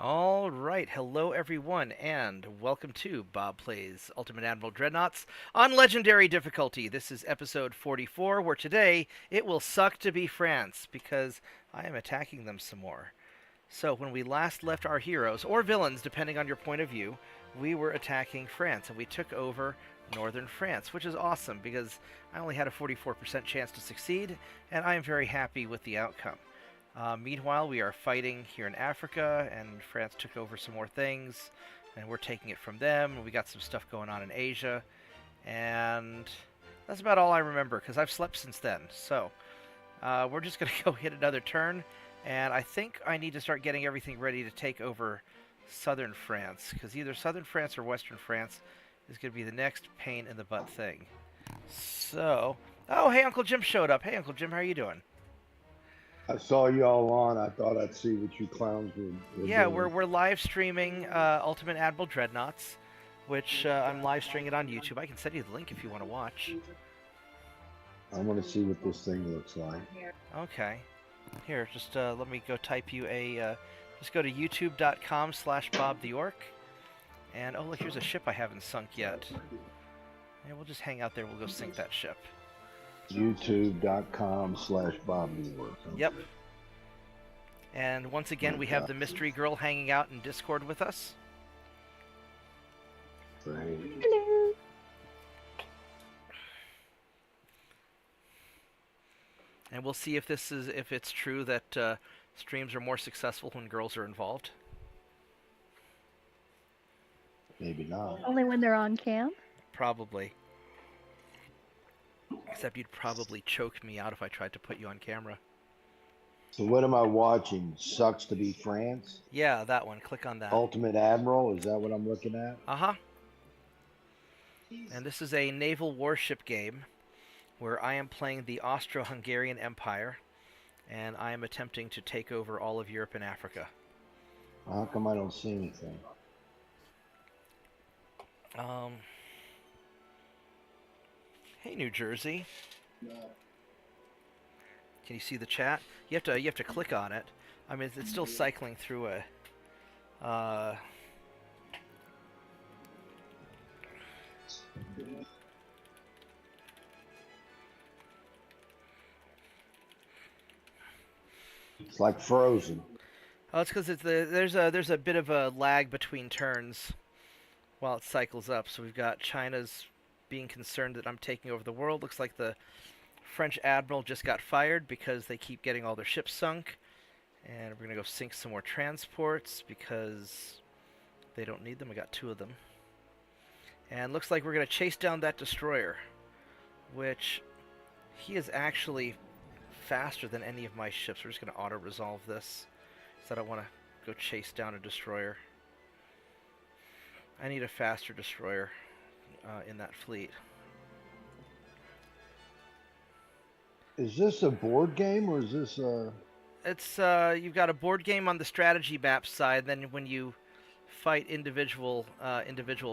All right, hello everyone, and welcome to Bob Plays Ultimate Admiral Dreadnoughts on Legendary difficulty. This is episode 44, where today it will suck to be France because I am attacking them some more. So, when we last left our heroes, or villains, depending on your point of view, we were attacking France, and we took over northern France, which is awesome because I only had a 44% chance to succeed, and I am very happy with the outcome. Meanwhile, we are fighting here in Africa, and France took over some more things, and we're taking it from them. And we got some stuff going on in Asia, and that's about all I remember because I've slept since then. So we're just going to go hit another turn, and I think I need to start getting everything ready to take over southern France because either southern France or western France is going to be the next pain in the butt thing. So, oh, hey, Uncle Jim showed up. Hey, Uncle Jim, how are you doing? I saw y'all on. I thought I'd see what you clowns were Yeah, doing. we're live streaming Ultimate Admiral Dreadnoughts, which I'm live streaming it on YouTube. I can send you the link if you want to watch. I want to see what this thing looks like. Okay. Here, just let me go type you a. Just go to youtube.com/Bobtheorc. And oh, look, here's a ship I haven't sunk yet. Yeah, we'll just hang out there. We'll go sink that ship. YouTube.com/BobNewWork. Yep. And once again, we have the mystery girl hanging out in Discord with us. Great. Hello. And we'll see if it's true that streams are more successful when girls are involved. Maybe not. Only when they're on cam. Probably. Except you'd probably choke me out if I tried to put you on camera. So what am I watching? Sucks to be France? Yeah, that one. Click on that. Ultimate Admiral? Is that what I'm looking at? Uh-huh. And this is a naval warship game where I am playing the Austro-Hungarian Empire, and I am attempting to take over all of Europe and Africa. How come I don't see anything? Hey, New Jersey. Can you see the chat? You have to click on it. I mean, it's still cycling through a. It's like Frozen. Oh, it's because there's a bit of a lag between turns while it cycles up. So we've got China's being concerned that I'm taking over the world. Looks like the French admiral just got fired because they keep getting all their ships sunk. And we're going to go sink some more transports because they don't need them. I got 2 of them. And looks like we're going to chase down that destroyer, which he is actually faster than any of my ships. We're just going to auto-resolve this because I don't want to go chase down a destroyer. I need a faster destroyer in that fleet. Is this a board game or is this a... It's you've got a board game on the strategy map side. Then when you fight individual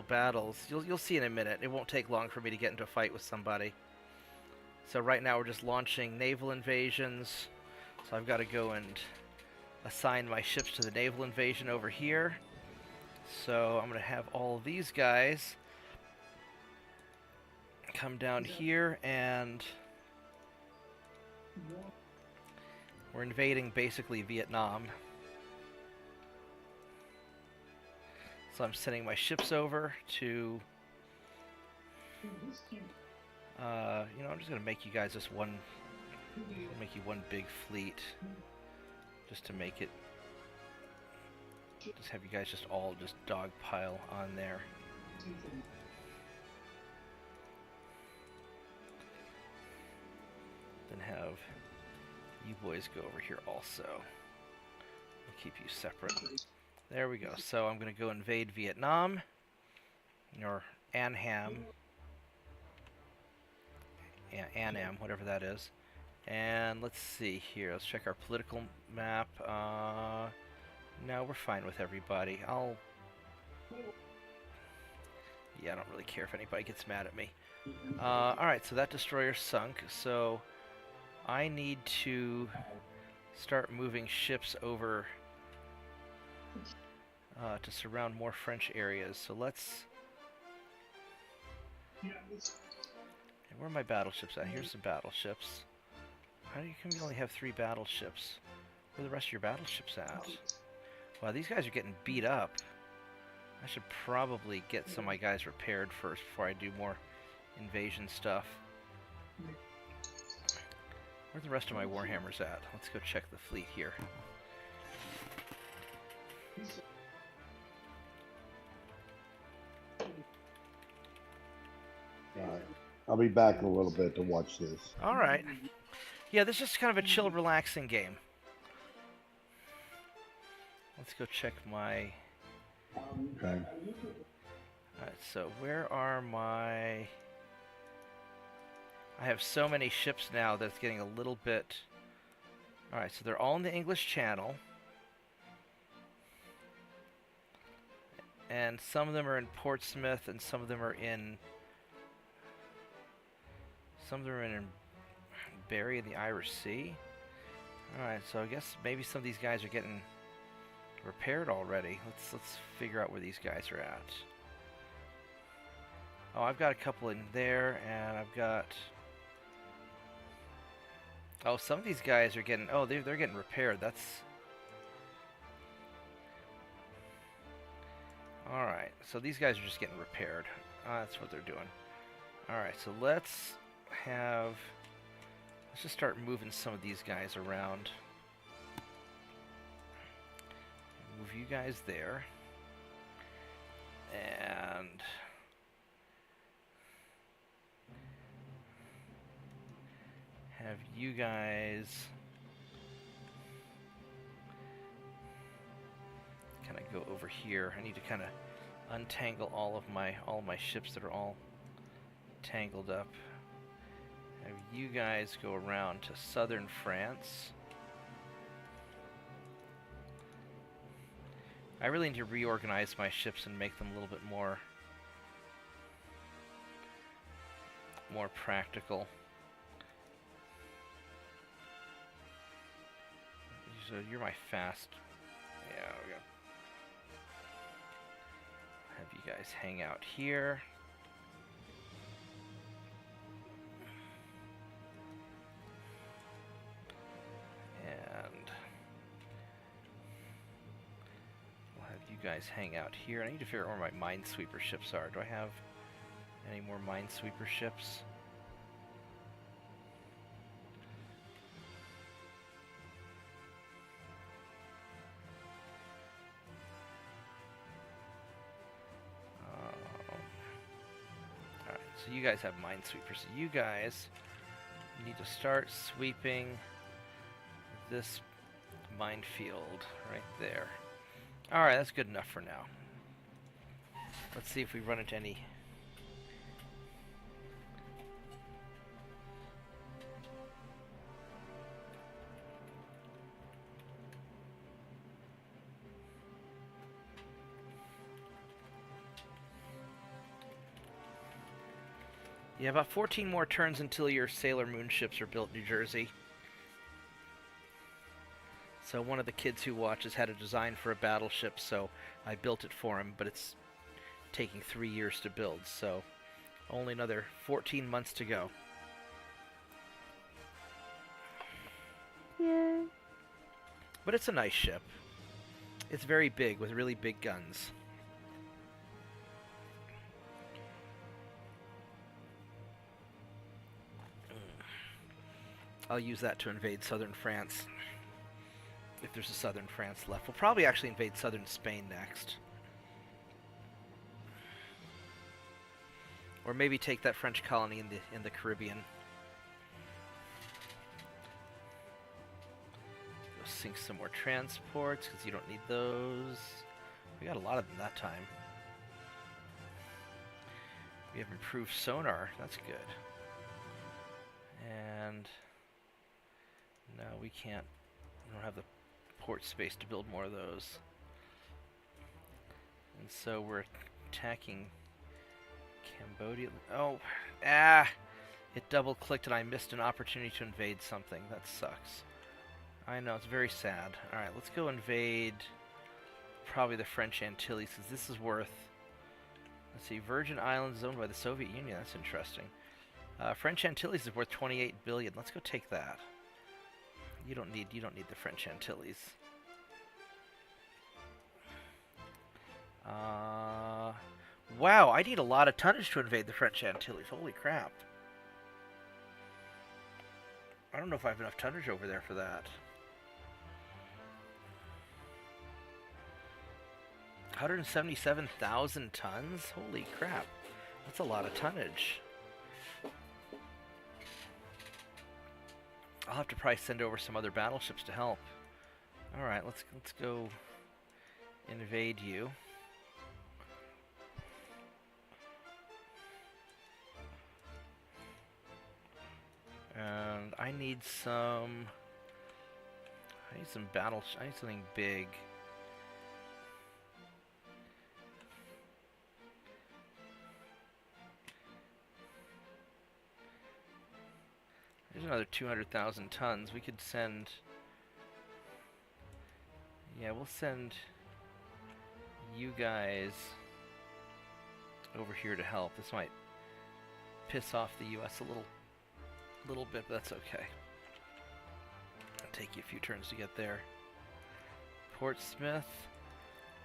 battles, you'll see in a minute. It won't take long for me to get into a fight with somebody. So right now we're just launching naval invasions. So I've got to go and assign my ships to the naval invasion over here. So I'm going to have all these guys come down here, and we're invading basically Vietnam. So I'm sending my ships over to... I'm just going to make you guys just make you one big fleet. Just to make it... Just have you guys just all just dogpile on there. Then have you boys go over here also. We'll keep you separate. There we go. So I'm going to go invade Vietnam. Or Annam. Yeah, Annam, whatever that is. And let's see here. Let's check our political map. No, we're fine with everybody. Yeah, I don't really care if anybody gets mad at me. Alright, so that destroyer sunk. So I need to start moving ships over to surround more French areas. So let's... Where are my battleships at? Here's some battleships. How do you come you only have 3 battleships? Where are the rest of your battleships at? Wow, these guys are getting beat up. I should probably get some of my guys repaired first before I do more invasion stuff. Where are the rest of my Warhammers at? Let's go check the fleet here. Alright. I'll be back in a little bit to watch this. Alright. Yeah, this is kind of a chill, relaxing game. Let's go check my... Okay. Alright, so where are my... I have so many ships now that it's getting a little bit... Alright, so they're all in the English Channel. And some of them are in Portsmouth, and some of them are in... Some of them are in Barry in the Irish Sea. Alright, so I guess maybe some of these guys are getting repaired already. Let's figure out where these guys are at. Oh, I've got a couple in there, and I've got... Oh, some of these guys are getting... Oh, they're getting repaired. That's... Alright, so these guys are just getting repaired. That's what they're doing. Alright, so let's just start moving some of these guys around. Move you guys there. And... have you guys kind of go over here. I need to kind of untangle all of my ships that are all tangled up. Have you guys go around to southern France. I really need to reorganize my ships and make them a little bit more practical. So you're my fast. Yeah, we got. Have you guys hang out here. And we'll have you guys hang out here. I need to figure out where my minesweeper ships are. Do I have any more minesweeper ships? So you guys have minesweepers. So you guys need to start sweeping this minefield right there. Alright, that's good enough for now. Let's see if we run into any... Yeah, about 14 more turns until your Sailor Moon ships are built in New Jersey. So one of the kids who watches had a design for a battleship, so I built it for him, but it's taking 3 years to build, so only another 14 months to go. Yay. But it's a nice ship. It's very big, with really big guns. I'll use that to invade southern France. If there's a southern France left. We'll probably actually invade southern Spain next. Or maybe take that French colony in the Caribbean. Go sink some more transports, because you don't need those. We got a lot of them that time. We have improved sonar. That's good. And... no, we can't. We don't have the port space to build more of those. And so we're attacking Cambodia. Oh, it double-clicked and I missed an opportunity to invade something. That sucks. I know, it's very sad. Alright, let's go invade probably the French Antilles, because this is worth... Let's see, Virgin Islands is owned by the Soviet Union. That's interesting. French Antilles is worth 28 billion. Let's go take that. You don't need the French Antilles. Wow, I need a lot of tonnage to invade the French Antilles. Holy crap. I don't know if I have enough tonnage over there for that. 177,000 tons? Holy crap. That's a lot of tonnage. I'll have to probably send over some other battleships to help. Alright, let's go invade you. And I need some I need something big. There's another 200,000 tons. We could send... Yeah, we'll send you guys over here to help. This might piss off the U.S. a little bit, but that's okay. It'll take you a few turns to get there. Portsmouth.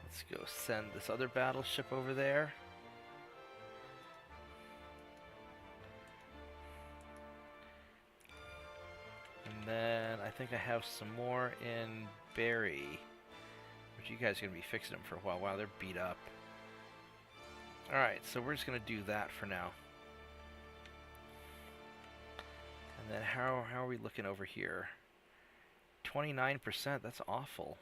Let's go send this other battleship over there. And then I think I have some more in Barry, which you guys are going to be fixing them for a while. Wow, they're beat up. Alright, so we're just going to do that for now. And then how are we looking over here? 29%, that's awful.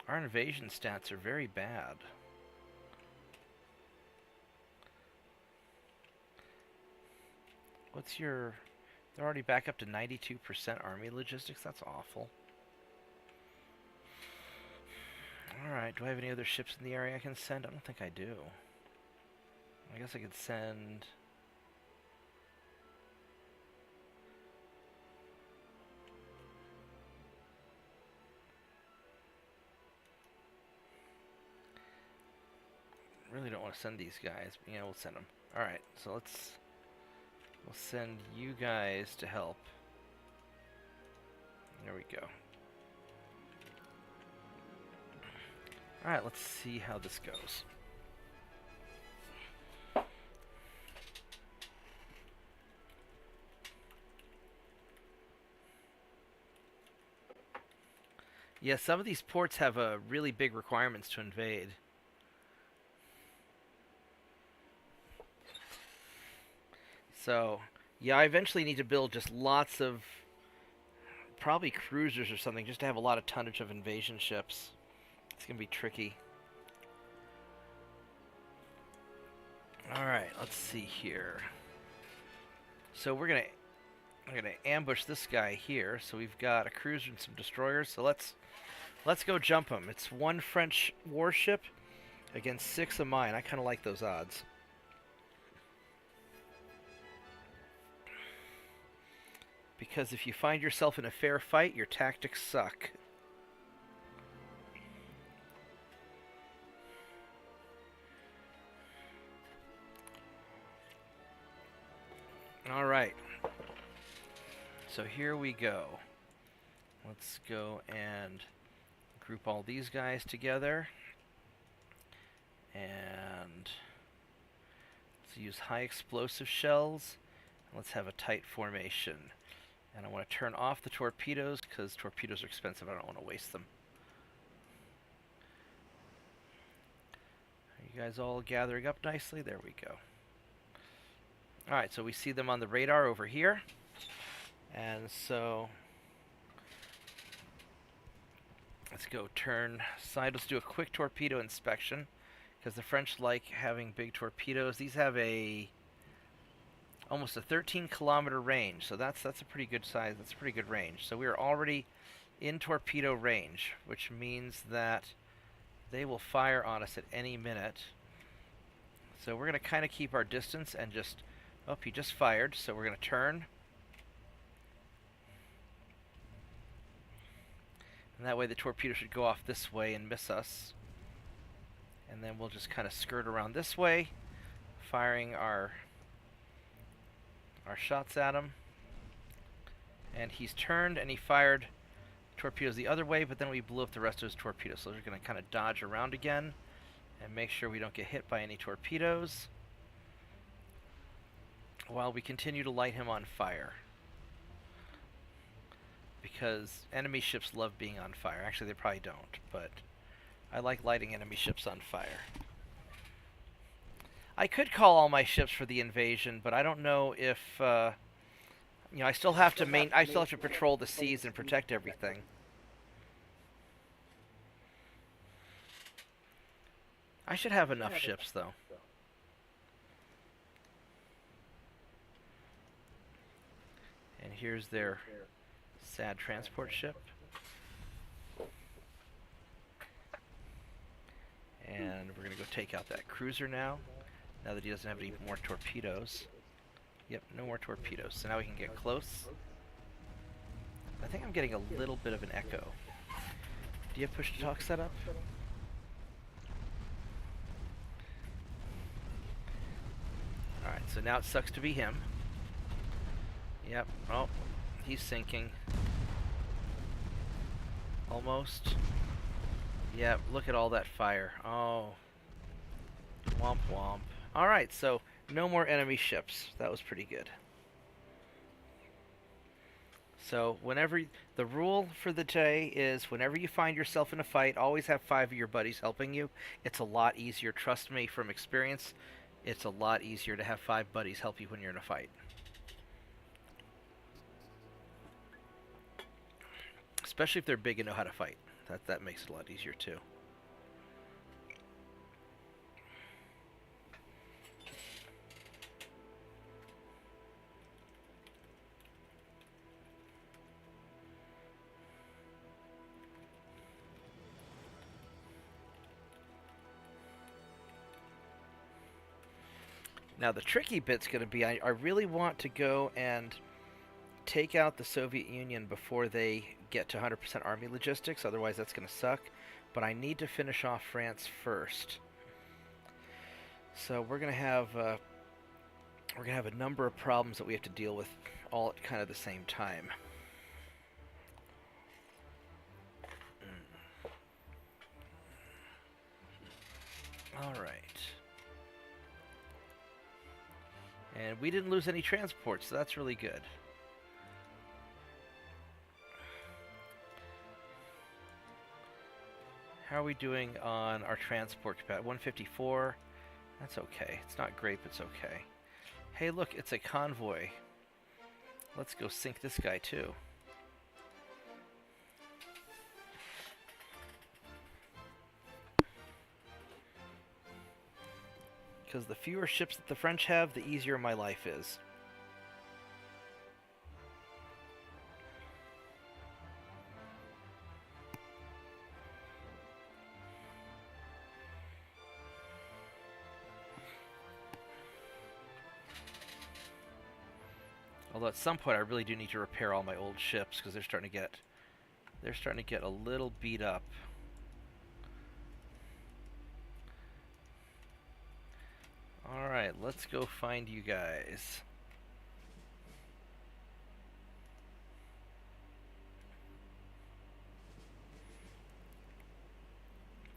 Our invasion stats are very bad. What's your... They're already back up to 92% army logistics? That's awful. Alright, do I have any other ships in the area I can send? I don't think I do. I guess I could send... Really don't want to send these guys, but yeah, we'll send them. Alright, so we'll send you guys to help. There we go. Alright, let's see how this goes. Yeah, some of these ports have really big requirements to invade. So, yeah, I eventually need to build just lots of, probably cruisers or something, just to have a lot of tonnage of invasion ships. It's going to be tricky. Alright, let's see here. So we're going to ambush this guy here. So we've got a cruiser and some destroyers. So let's go jump him. It's one French warship against 6 of mine. I kind of like those odds. Because if you find yourself in a fair fight, your tactics suck. Alright. So here we go. Let's go and group all these guys together. And let's use high explosive shells. Let's have a tight formation. And I want to turn off the torpedoes because torpedoes are expensive. I don't want to waste them. Are you guys all gathering up nicely? There we go. Alright, so we see them on the radar over here. And so let's go turn side. Let's do a quick torpedo inspection because the French like having big torpedoes. These have almost a 13-kilometer range, so that's a pretty good size. That's a pretty good range. So we are already in torpedo range, which means that they will fire on us at any minute. So we're going to kind of keep our distance and just... Oh, he just fired, so we're going to turn. And that way the torpedo should go off this way and miss us. And then we'll just kind of skirt around this way, firing our shots at him. And he's turned and he fired torpedoes the other way, but then we blew up the rest of his torpedoes. So we're going to kind of dodge around again and make sure we don't get hit by any torpedoes while we continue to light him on fire. Because enemy ships love being on fire. Actually, they probably don't, but I like lighting enemy ships on fire. I could call all my ships for the invasion, but I don't know if you know, I still have to patrol the seas and protect everything. I should have enough ships, though. And here's their sad transport ship. And we're going to go take out that cruiser now that he doesn't have any more torpedoes. Yep, no more torpedoes. So now we can get close. I think I'm getting a little bit of an echo. Do you have push-to-talk set up? Alright, so now it sucks to be him. Yep, oh, he's sinking. Almost. Yep, look at all that fire. Oh. Womp womp. Alright, so no more enemy ships. That was pretty good. So whenever the rule for the day is whenever you find yourself in a fight, always have 5 of your buddies helping you. It's a lot easier. Trust me from experience. It's a lot easier to have 5 buddies help you when you're in a fight. Especially if they're big and know how to fight. That makes it a lot easier too. Now the tricky bit's going to be, I really want to go and take out the Soviet Union before they get to 100% army logistics, otherwise that's going to suck. But I need to finish off France first. So we're going to have a number of problems that we have to deal with all at kind of the same time. All right. And we didn't lose any transports, so that's really good. How are we doing on our transport capacity? 154. That's okay. It's not great, but it's okay. Hey, look, it's a convoy. Let's go sink this guy, too. Because the fewer ships that the French have, the easier my life is. Although at some point I really do need to repair all my old ships because they're starting to get a little beat up. Alright, let's go find you guys.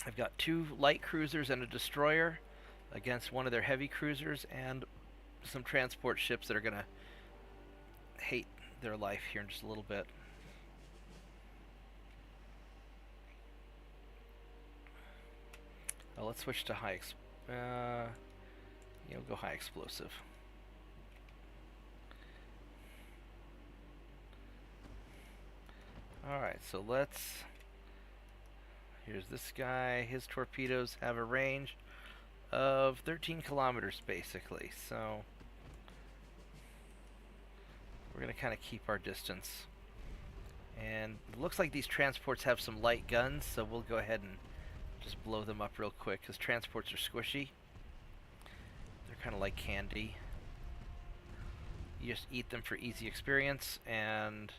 I've got 2 light cruisers and a destroyer against one of their heavy cruisers and some transport ships that are going to hate their life here in just a little bit. Oh, let's switch to high go high explosive. Alright, so here's this guy. His torpedoes have a range of 13 kilometers basically, so we're going to kind of keep our distance. And it looks like these transports have some light guns, so we'll go ahead and just blow them up real quick because transports are squishy. They're kind of like candy. You just eat them for easy experience, and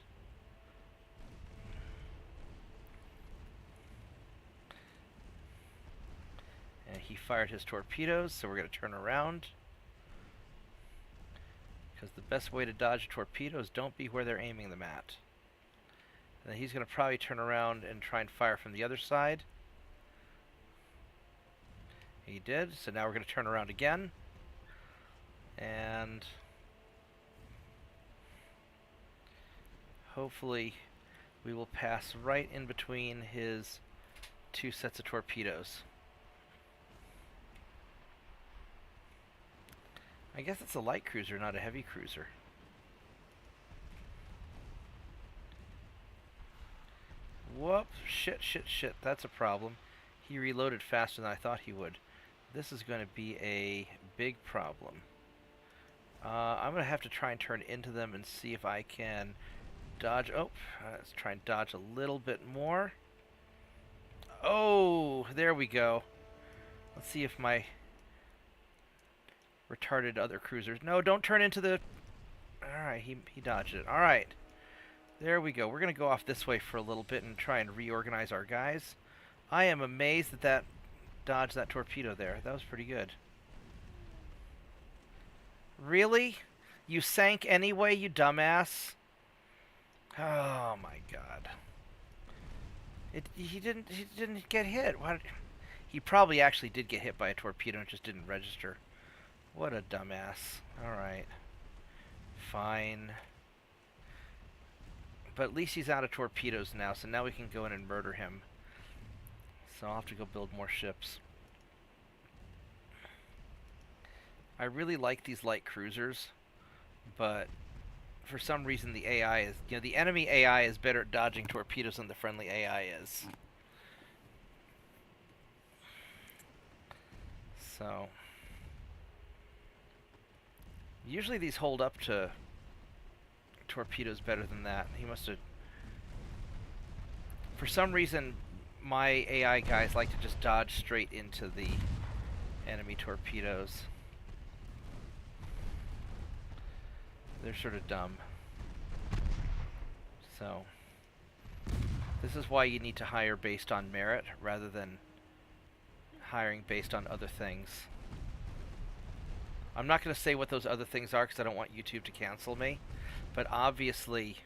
fired his torpedoes, so we're going to turn around. Because the best way to dodge torpedoes, don't be where they're aiming them at. And then he's going to probably turn around and try and fire from the other side. He did, so now we're going to turn around again. And hopefully we will pass right in between his two sets of torpedoes. I guess it's a light cruiser, not a heavy cruiser. Whoop, shit, that's a problem. He reloaded faster than I thought he would. This is going to be a big problem. I'm going to have to try and turn into them and see if I can dodge. Oh, let's try and dodge a little bit more. Oh, there we go. Let's see if my retarded other cruisers. No, don't turn into the... Alright, he dodged it. Alright. There we go. We're going to go off this way for a little bit and try and reorganize our guys. I am amazed that that dodged that torpedo there. That was pretty good. Really? You sank anyway, you dumbass? Oh my god. He didn't get hit. What? He probably actually did get hit by a torpedo and just didn't register. What a dumbass. Alright. Fine. But at least he's out of torpedoes now, so now we can go in and murder him. So I'll have to go build more ships. I really like these light cruisers, but for some reason the AI is... You know, the enemy AI is better at dodging torpedoes than the friendly AI is. So... Usually these hold up to torpedoes better than that. He must have... For some reason, my AI guys like to just dodge straight into the enemy torpedoes. They're sort of dumb. So, this is why you need to hire based on merit rather than hiring based on other things. I'm not going to say what those other things are because I don't want YouTube to cancel me, but obviously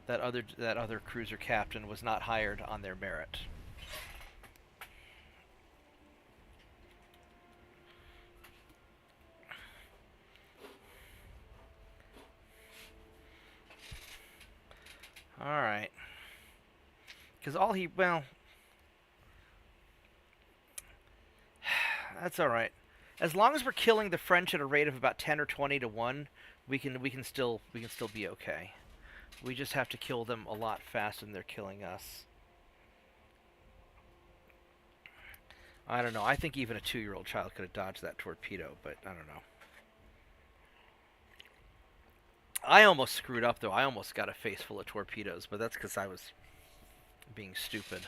that other cruiser captain was not hired on their merit. Alright. Because all he... Well... That's alright. As long as we're killing the French at a rate of about 10 or 20 to 1, we can still be okay. We just have to kill them a lot faster than they're killing us. I don't know. I think even a 2-year-old child could have dodged that torpedo, but I don't know. I almost screwed up, though. I almost got a face full of torpedoes, but that's because I was being stupid.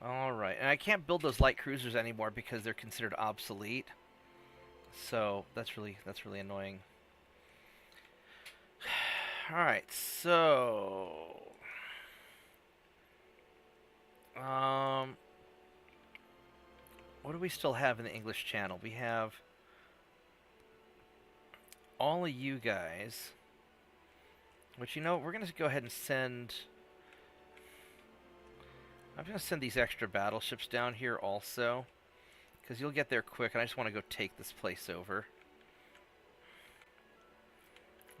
Alright, and I can't build those light cruisers anymore because they're considered obsolete. So that's really annoying. Alright, so what do we still have in the English channel? We have all of you guys. Which, you know, we're gonna go ahead and send... I'm going to send these extra battleships down here also, because you'll get there quick, and I just want to go take this place over.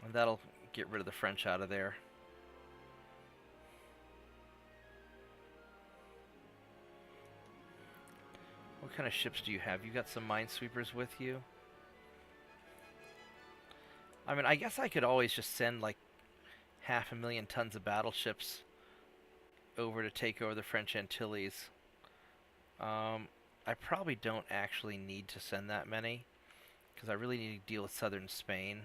And that'll get rid of the French out of there. What kind of ships do you have? You got some minesweepers with you? I mean, I guess I could always just send, like, 500,000 tons of battleships over to take over the French Antilles. I probably don't actually need to send that many, because I really need to deal with southern Spain.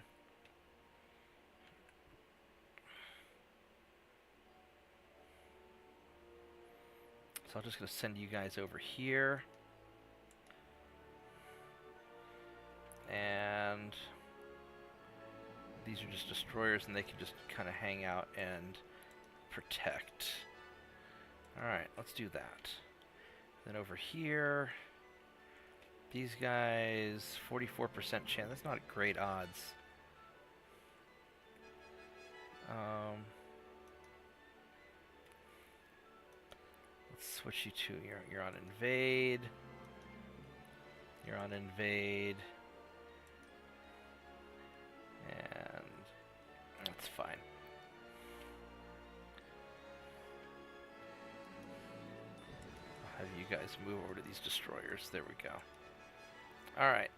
So I'm just going to send you guys over here. And these are just destroyers, and they can just kind of hang out and protect. Alright, let's do that. Then over here, these guys, 44% chance. That's not great odds. Let's switch you to, you're on invade. You're on invade. And that's fine. I'll have you guys move over to these destroyers. There we go. Alright.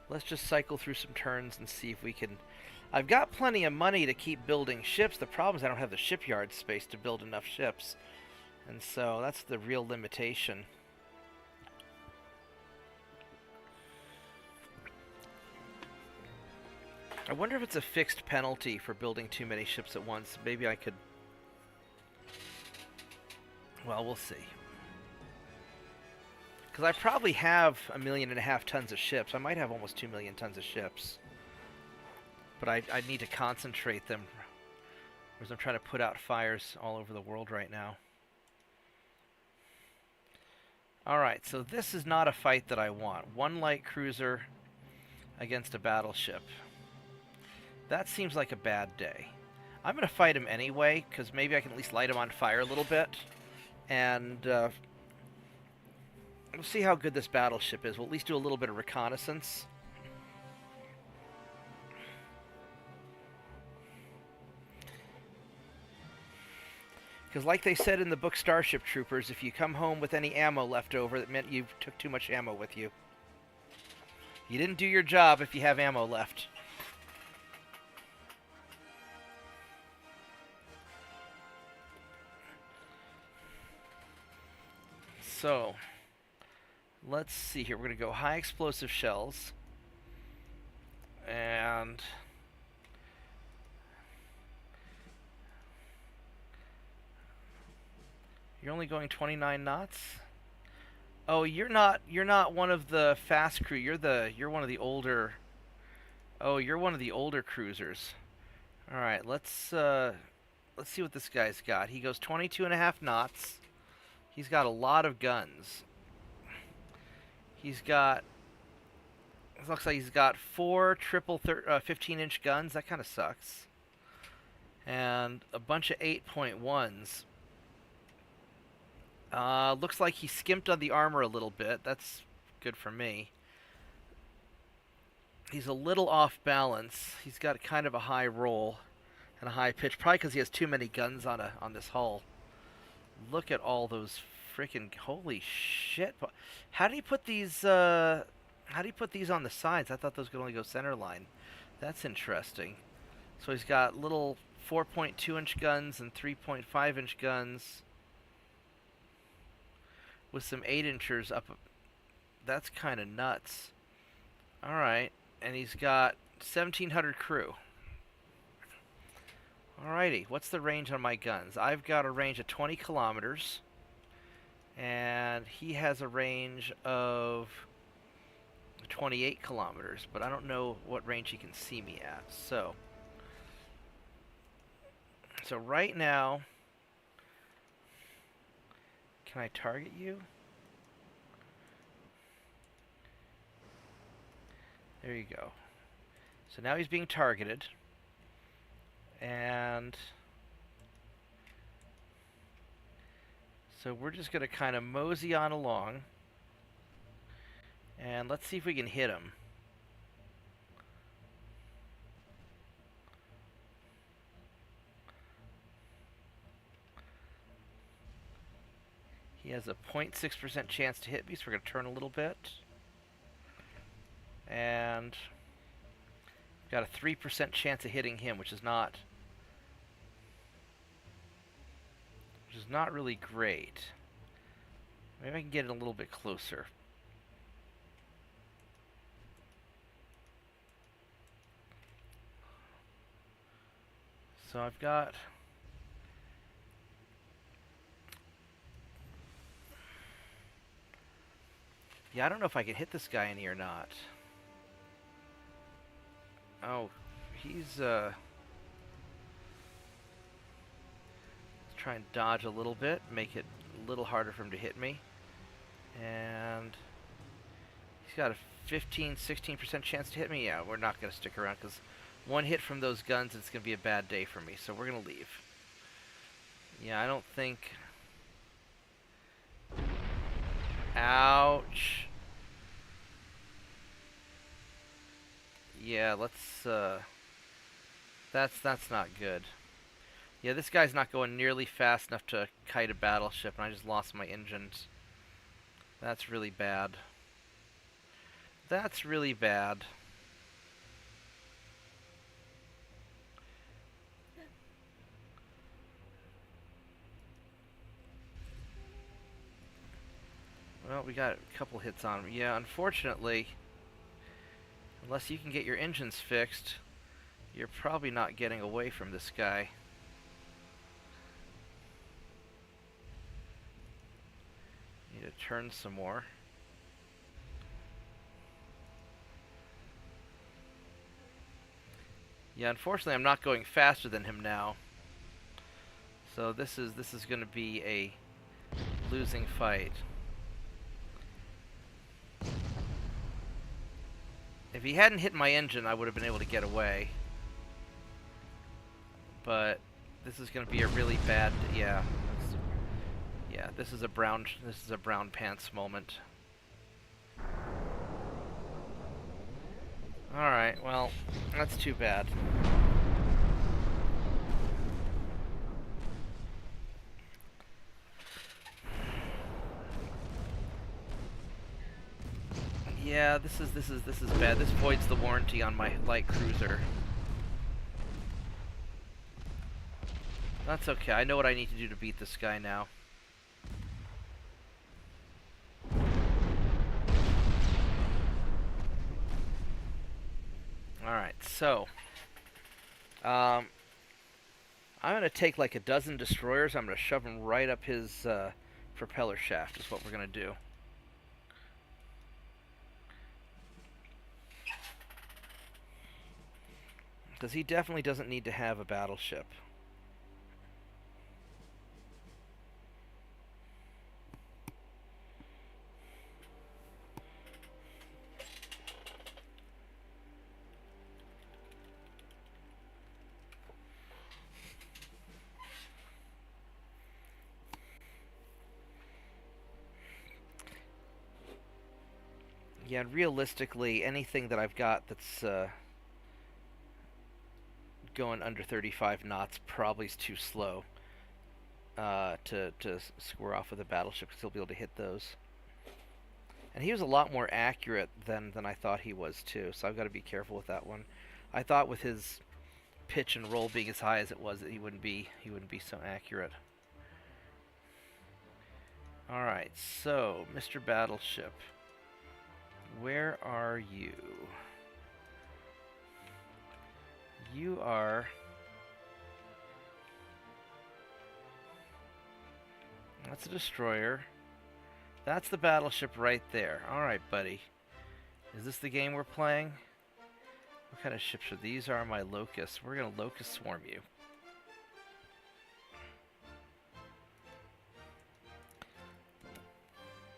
Let's just cycle through some turns and see if we can... I've got plenty of money to keep building ships. The problem is I don't have the shipyard space to build enough ships. And so that's the real limitation. I wonder if it's a fixed penalty for building too many ships at once. Maybe I could... Well, we'll see. Because I probably have 1.5 million tons of ships. I might have almost 2 million tons of ships. But I need to concentrate them. Whereas I'm trying to put out fires all over the world right now. Alright, so this is not a fight that I want. One light cruiser against a battleship. That seems like a bad day. I'm going to fight him anyway, because maybe I can at least light him on fire a little bit. And we'll see how good this battleship is. We'll at least do a little bit of reconnaissance. Because like they said in the book Starship Troopers, if you come home with any ammo left over, that meant you took too much ammo with you. You didn't do your job if you have ammo left. So, let's see here. We're going to go high explosive shells. And... You're only going 29 knots? Oh, you're not one of the fast crew. You're one of the older... Oh, you're one of the older cruisers. All right, let's see what this guy's got. He goes 22.5 knots. He's got a lot of guns. He's got... It looks like he's got 4 triple 15-inch guns. That kind of sucks. And a bunch of 8.1s. Looks like he skimped on the armor a little bit. That's good for me. He's a little off balance. He's got kind of a high roll and a high pitch. Probably because he has too many guns on this hull. Look at all those freaking... Holy shit. How do you put these... How do you put these on the sides? I thought those could only go center line. That's interesting. So he's got little 4.2-inch guns and 3.5-inch guns with some 8-inchers up. That's kind of nuts. Alright. And he's got 1,700 crew. Alrighty. What's the range on my guns? I've got a range of 20 kilometers. And he has a range of 28 kilometers. But I don't know what range he can see me at. So right now... Can I target you? There you go. So now he's being targeted. And so we're just going to kind of mosey on along. And let's see if we can hit him. He has a 0.6% chance to hit me, so we're going to turn a little bit. And got a 3% chance of hitting him, which is not really great. Maybe I can get it a little bit closer. So I've got Yeah, I don't know if I can hit this guy any or not. Oh, he's try and dodge a little bit, make it a little harder for him to hit me. And he's got a 15-16% chance to hit me. Yeah, we're not going to stick around because one hit from those guns, it's going to be a bad day for me. So we're going to leave. Yeah, I don't think... Ouch. Yeah, let's, that's not good. Yeah, this guy's not going nearly fast enough to kite a battleship, and I just lost my engines. That's really bad. That's really bad. Well, we got a couple hits on him. Yeah, unfortunately, unless you can get your engines fixed, you're probably not getting away from this guy. Need to turn some more. Yeah, unfortunately, I'm not going faster than him now. So this is going to be a losing fight. If he hadn't hit my engine, I would have been able to get away. But this is going to be a really bad, yeah. Yeah, this is a brown pants moment. All right, well, that's too bad. Yeah, this is bad. This voids the warranty on my light cruiser. That's okay. I know what I need to do to beat this guy now. Alright, so I'm going to take like a dozen destroyers. I'm going to shove them right up his propeller shaft is what we're going to do. Because he definitely doesn't need to have a battleship. Yeah, and realistically, anything that I've got that's going under 35 knots probably is too slow to square off with a battleship, because he'll be able to hit those. And he was a lot more accurate than I thought he was too, so I've got to be careful with that one. I thought with his pitch and roll being as high as it was that he wouldn't be so accurate. All right, so Mr. Battleship, where are you? You are... That's a destroyer. That's the battleship right there. Alright, buddy. Is this the game we're playing? What kind of ships are these? Are my locusts. We're going to locust swarm you.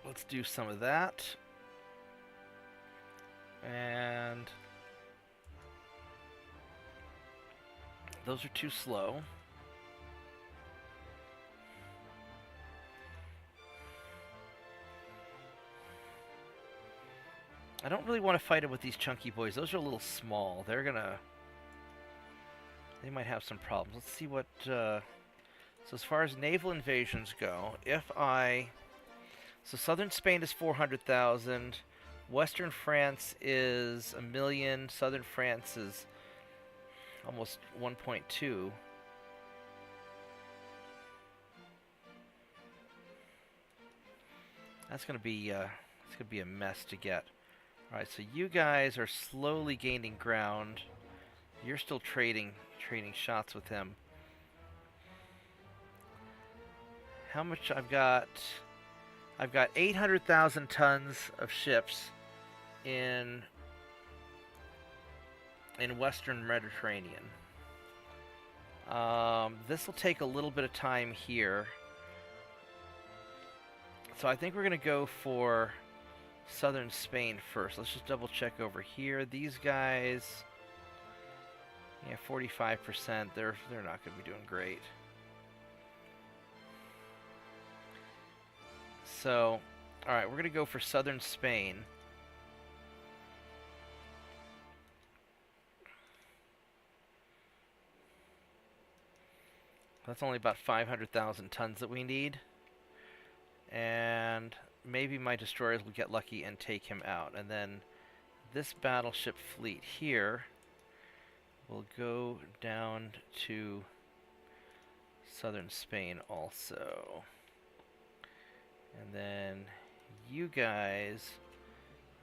Let's do some of that. And... those are too slow. I don't really want to fight it with these chunky boys. Those are a little small. They're gonna... they might have some problems. Let's see what... so as far as naval invasions go, if I... so southern Spain is 400,000. Western France is 1 million. Southern France is almost 1.2. That's gonna be a mess to get. All right, so you guys are slowly gaining ground. You're still trading shots with him. How much I've got? I've got 800,000 tons of ships in Western Mediterranean. This will take a little bit of time here. So I think we're going to go for southern Spain first. Let's just double check over here. These guys, yeah, 45%. They're not going to be doing great. So, all right, we're going to go for southern Spain. That's only about 500,000 tons that we need. And maybe my destroyers will get lucky and take him out. And then this battleship fleet here will go down to southern Spain also. And then you guys,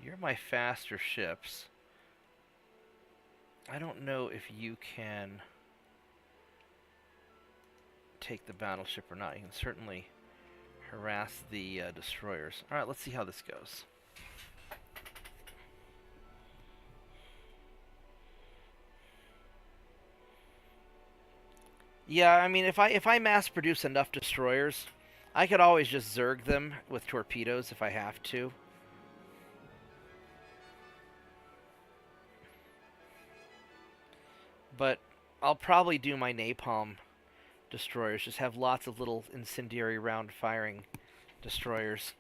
you're my faster ships. I don't know if you can take the battleship or not. You can certainly harass the destroyers. Alright, let's see how this goes. Yeah, I mean, if I mass produce enough destroyers, I could always just zerg them with torpedoes if I have to. But I'll probably do my napalm destroyers. Just have lots of little incendiary round firing destroyers.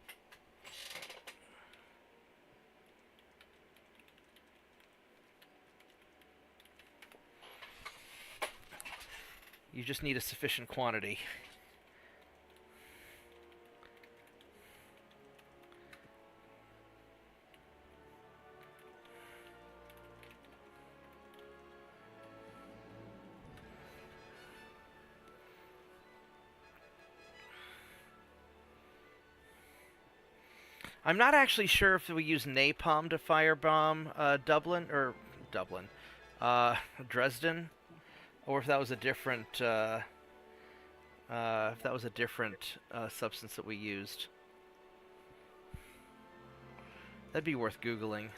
You just need a sufficient quantity. I'm not actually sure if we use napalm to firebomb Dresden, or if that was a different substance that we used. That'd be worth Googling.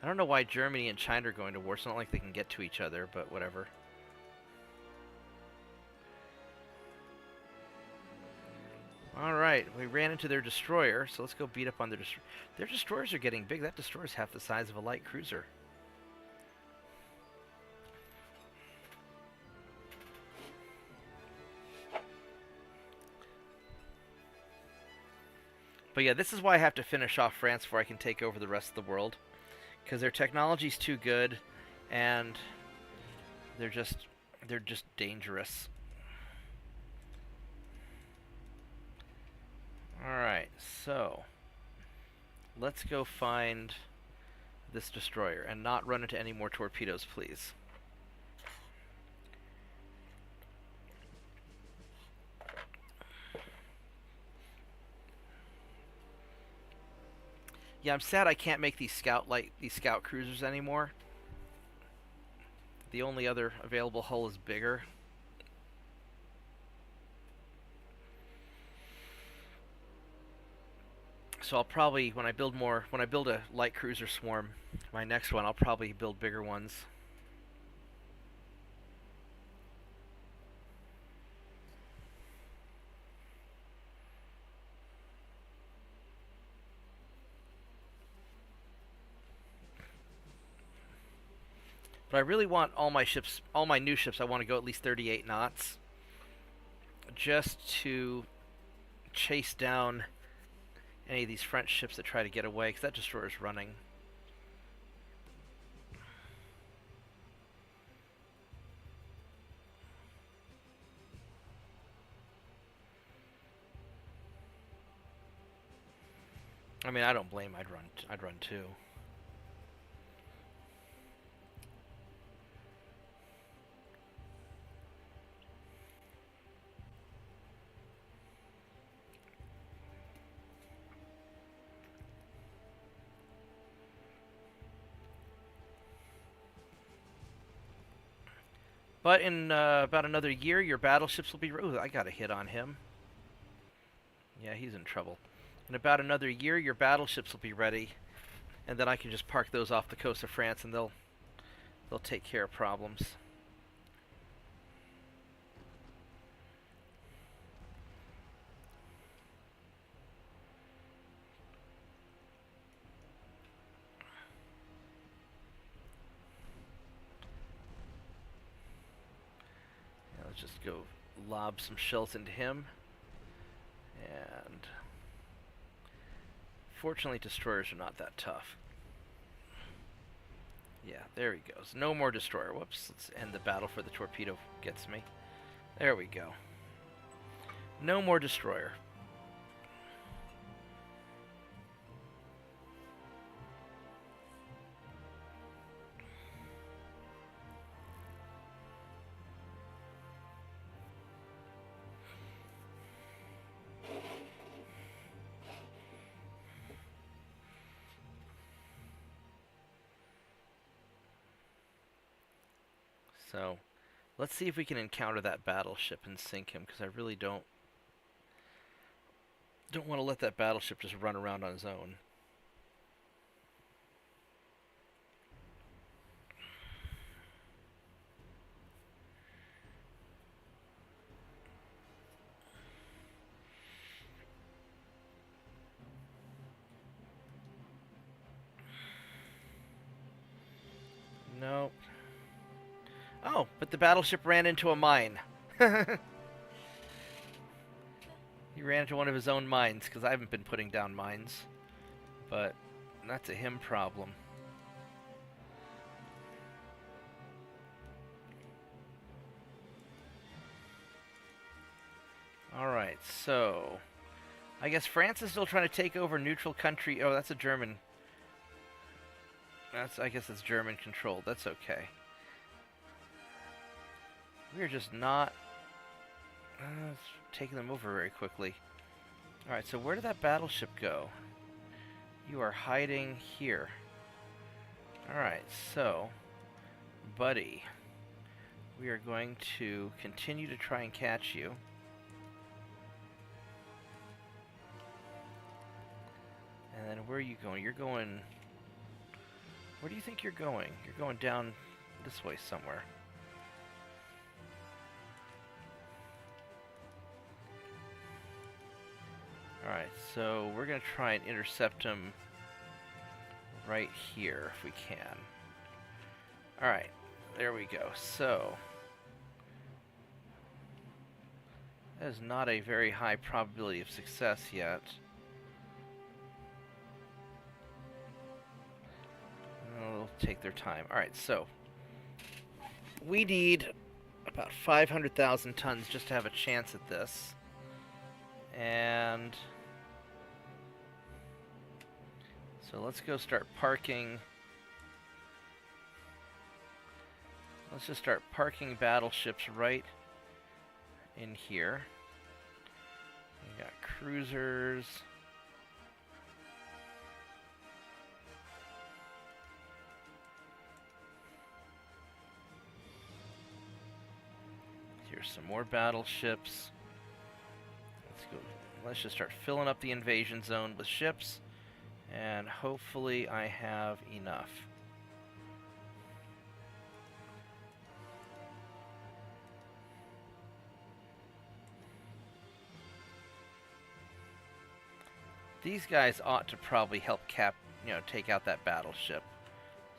I don't know why Germany and China are going to war. It's not like they can get to each other, but whatever. Alright, we ran into their destroyer, so let's go beat up on their destroyer. Their destroyers are getting big. That destroyer's half the size of a light cruiser. But yeah, this is why I have to finish off France before I can take over the rest of the world. Because their technology's too good, and they're just dangerous. Alright, so let's go find this destroyer and not run into any more torpedoes, please. Yeah, I'm sad I can't make these scout cruisers anymore. The only other available hull is bigger. So I'll probably, when I build a light cruiser swarm, my next one, I'll probably build bigger ones. But I really want all my new ships, I want to go at least 38 knots. Just to chase down any of these French ships that try to get away, because that destroyer's running. I mean, I don't blame. I'd run too. But in about another year, your battleships will be... Ooh, I got a hit on him. Yeah, he's in trouble. In about another year, your battleships will be ready, and then I can just park those off the coast of France, and they'll take care of problems. Yeah, let's just go lob some shells into him, and fortunately, destroyers are not that tough. Yeah, there he goes. No more destroyer. Whoops. Let's end the battle for the torpedo gets me. There we go. No more destroyer. So, let's see if we can encounter that battleship and sink him, because I really don't want to let that battleship just run around on his own. Nope. Oh, but the battleship ran into a mine. He ran into one of his own mines, because I haven't been putting down mines. But that's a him problem. Alright, so I guess France is still trying to take over neutral country. Oh, that's a German. I guess it's German controlled. That's okay. We're just not taking them over very quickly. Alright, so where did that battleship go? You are hiding here. Alright, so, buddy, we are going to continue to try and catch you. And then where are you going? You're going... Where do you think you're going? You're going down this way somewhere. Alright, so we're going to try and intercept him right here if we can. Alright, there we go. So, that is not a very high probability of success yet. They'll take their time. Alright, so we need about 500,000 tons just to have a chance at this. And so let's go start parking. Let's just start parking battleships right in here. We got cruisers. Here's some more battleships. Let's just start filling up the invasion zone with ships, and hopefully I have enough. These guys ought to probably help take out that battleship.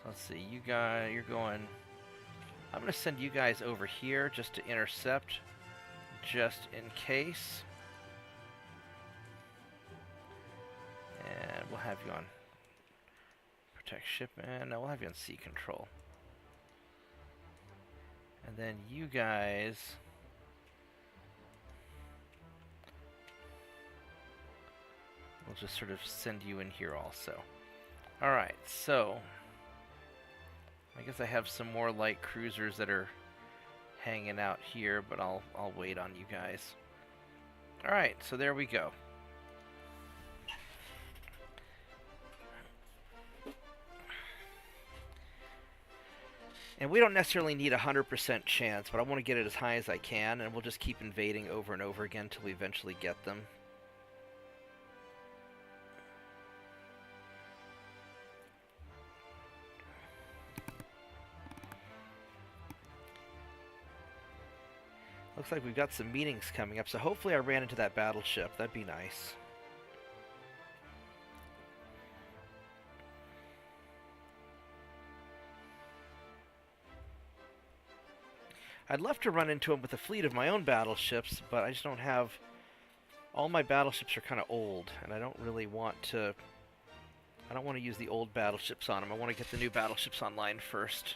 So let's see, you guys, you're going... I'm going to send you guys over here just to intercept, just in case. And we'll have you on protect ship, and we'll have you on sea control. And then you guys... we'll just sort of send you in here also. Alright, so... I guess I have some more light cruisers that are hanging out here, but I'll wait on you guys. Alright, so there we go. And we don't necessarily need a 100% chance, but I want to get it as high as I can, and we'll just keep invading over and over again until we eventually get them. Looks like we've got some meetings coming up, so hopefully I ran into that battleship. That'd be nice. I'd love to run into him with a fleet of my own battleships, but I just don't have... All my battleships are kind of old, and I don't really want to... I don't want to use the old battleships on him. I want to get the new battleships online first.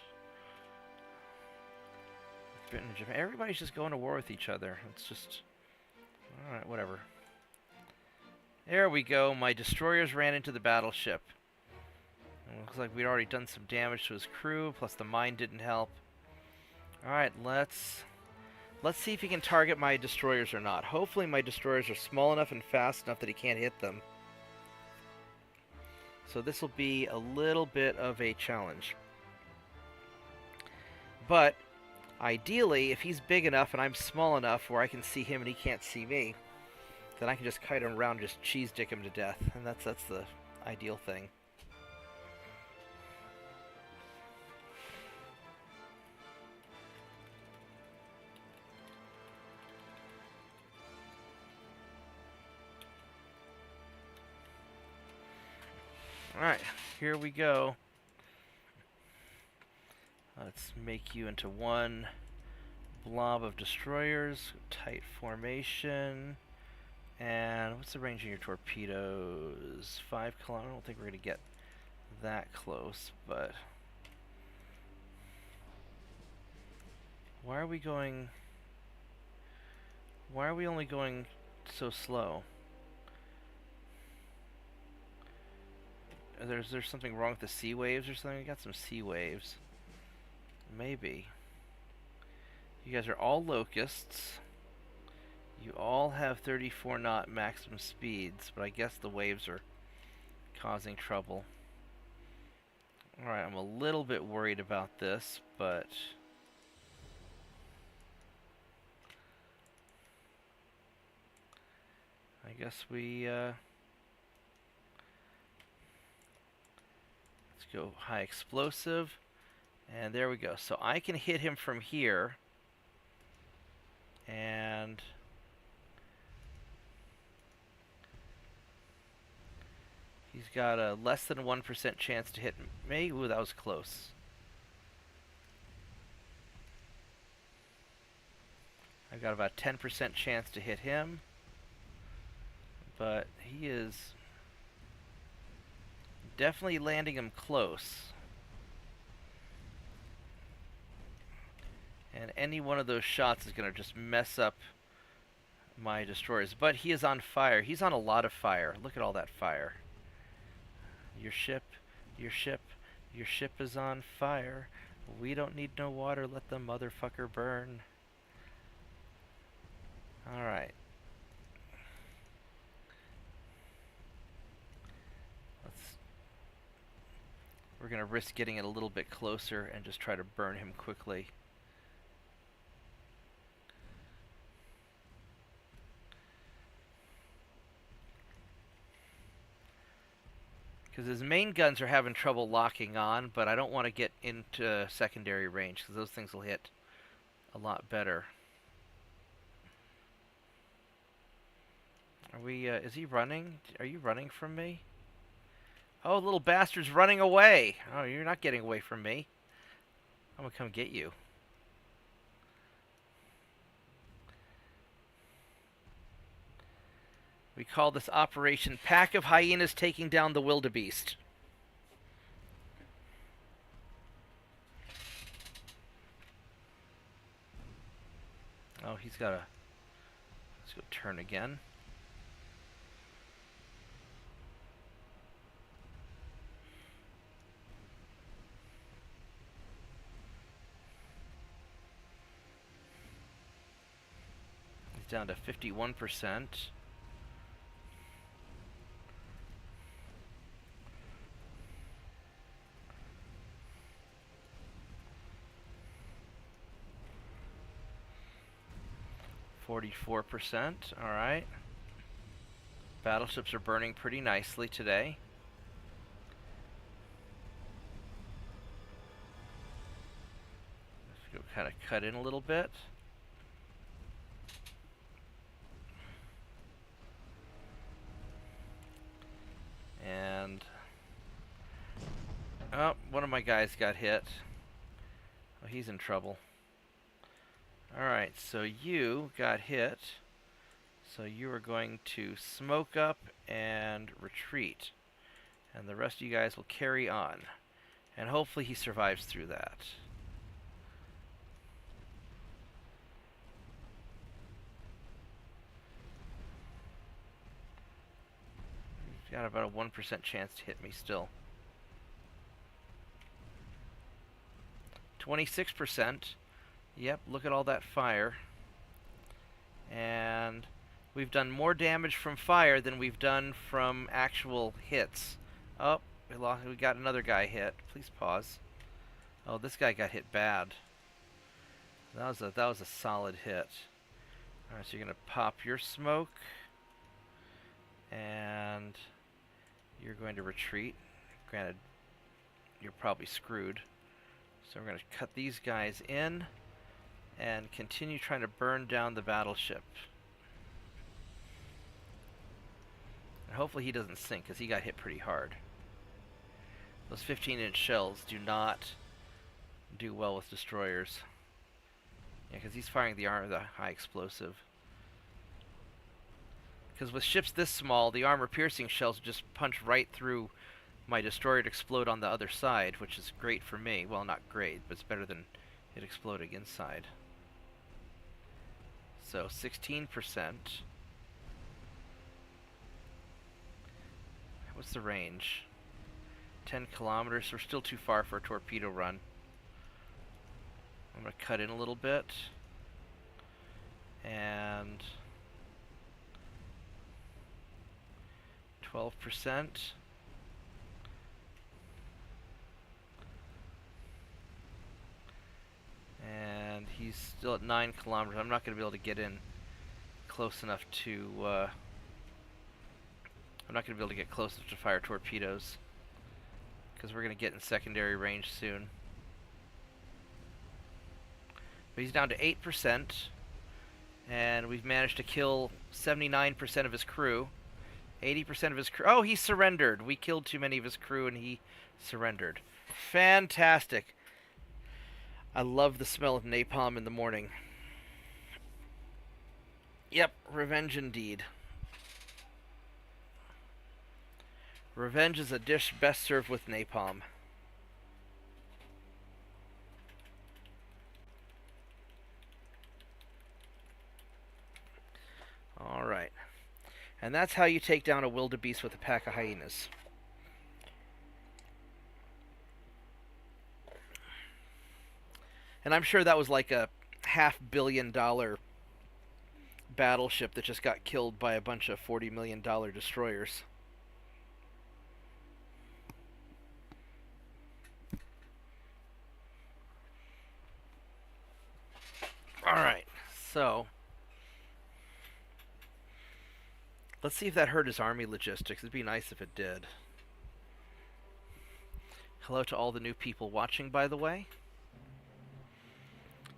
Britain and Japan. Everybody's just going to war with each other. It's just... Alright, whatever. There we go. My destroyers ran into the battleship. It looks like we'd already done some damage to his crew, plus the mine didn't help. Alright, let's see if he can target my destroyers or not. Hopefully my destroyers are small enough and fast enough that he can't hit them. So this will be a little bit of a challenge. But ideally, if he's big enough and I'm small enough where I can see him and he can't see me, then I can just kite him around and just cheese dick him to death. And that's the ideal thing. Alright, here we go. Let's make you into one blob of destroyers. Tight formation. And what's the range of your torpedoes? 5 kilometers. I don't think we're going to get that close, but... Why are we going... Why are we only going so slow? There's something wrong with the sea waves or something? We got some sea waves. Maybe. You guys are all locusts. You all have 34 knot maximum speeds, but I guess the waves are causing trouble. Alright, I'm a little bit worried about this, but... I guess we, let's go high explosive. And there we go. So I can hit him from here. And... he's got a less than 1% chance to hit me. Ooh, that was close. I've got about a 10% chance to hit him. But he is definitely landing him close. And any one of those shots is going to just mess up my destroyers. But he is on fire. He's on a lot of fire. Look at all that fire. Your ship is on fire. We don't need no water. Let the motherfucker burn. Alright. We're going to risk getting it a little bit closer and just try to burn him quickly. Because his main guns are having trouble locking on, but I don't want to get into secondary range, because those things will hit a lot better. Are we, is he running? Are you running from me? Oh, little bastard's running away! Oh, you're not getting away from me. I'm gonna come get you. We call this operation Pack of Hyenas Taking Down the Wildebeest. Oh, he's got a... Let's go turn again. He's down to 51%. %. Alright. Battleships are burning pretty nicely today. Let's go kind of cut in a little bit. Oh, one of my guys got hit. Oh, he's in trouble. Alright, so you got hit. So you are going to smoke up and retreat. And the rest of you guys will carry on. And hopefully he survives through that. He's got about a 1% chance to hit me still. 26%. Yep, look at all that fire. And we've done more damage from fire than we've done from actual hits. Oh, we got another guy hit. Please pause. Oh, this guy got hit bad. That was a solid hit. Alright, so you're gonna pop your smoke. And you're going to retreat. Granted, you're probably screwed. So we're going to cut these guys in and continue trying to burn down the battleship. And hopefully he doesn't sink, because he got hit pretty hard. Those 15-inch shells do not do well with destroyers. Yeah, because he's firing the high explosive. Because with ships this small, the armor-piercing shells just punch right through my destroyer to explode on the other side, which is great for me. Well, not great, but it's better than it exploding inside. So, 16%. What's the range? 10 kilometers. We're still too far for a torpedo run. I'm going to cut in a little bit. And 12%. And he's still at 9 kilometers. I'm not going to be able to get in close enough to... I'm not going to be able to get close enough to fire torpedoes, because we're going to get in secondary range soon. But he's down to 8%, and we've managed to kill 79% of his crew. 80% of his crew... Oh, he surrendered! We killed too many of his crew, and he surrendered. Fantastic! I love the smell of napalm in the morning. Yep, revenge indeed. Revenge is a dish best served with napalm. Alright. And that's how you take down a wildebeest with a pack of hyenas. And I'm sure that was like a $500 million battleship that just got killed by a bunch of $40 million destroyers. Alright, so let's see if that hurt his army logistics. It'd be nice if it did. Hello to all the new people watching, by the way.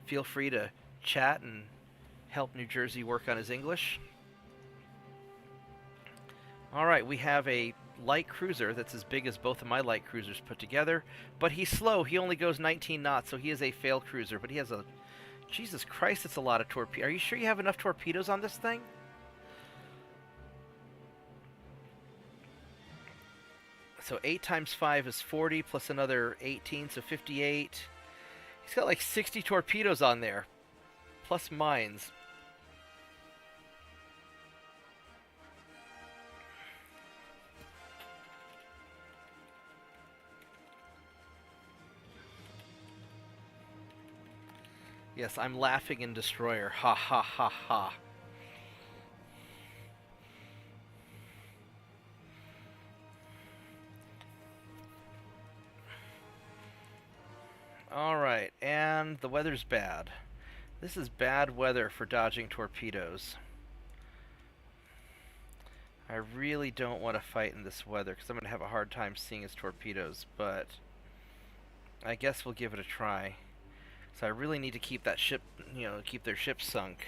Feel free to chat and help New Jersey work on his English. Alright, we have a light cruiser that's as big as both of my light cruisers put together, but he's slow. He only goes 19 knots, so he is a fail cruiser, but he has a... Jesus Christ, it's a lot of torpedoes. Are you sure you have enough torpedoes on this thing? So 8 times 5 is 40, plus another 18, so 58. He's got like 60 torpedoes on there, plus mines. Yes, I'm laughing in Destroyer. Ha ha ha ha. Alright, and the weather's bad. This is bad weather for dodging torpedoes. I really don't want to fight in this weather, because I'm going to have a hard time seeing his torpedoes, but I guess we'll give it a try. So I really need to keep that ship, keep their ship sunk.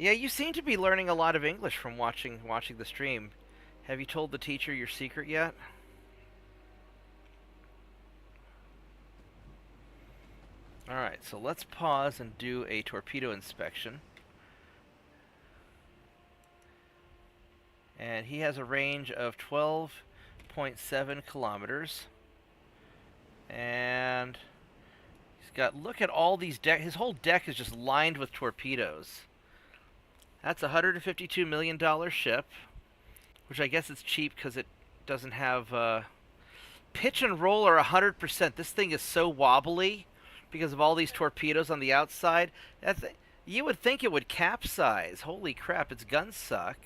Yeah, you seem to be learning a lot of English from watching the stream. Have you told the teacher your secret yet? Alright, so let's pause and do a torpedo inspection. And he has a range of 12.7 kilometers. And he's got, look at all these his whole deck is just lined with torpedoes. That's a $152 million ship, which I guess is cheap because it doesn't have pitch and roll are 100%. This thing is so wobbly because of all these torpedoes on the outside. You would think it would capsize. Holy crap, its guns suck.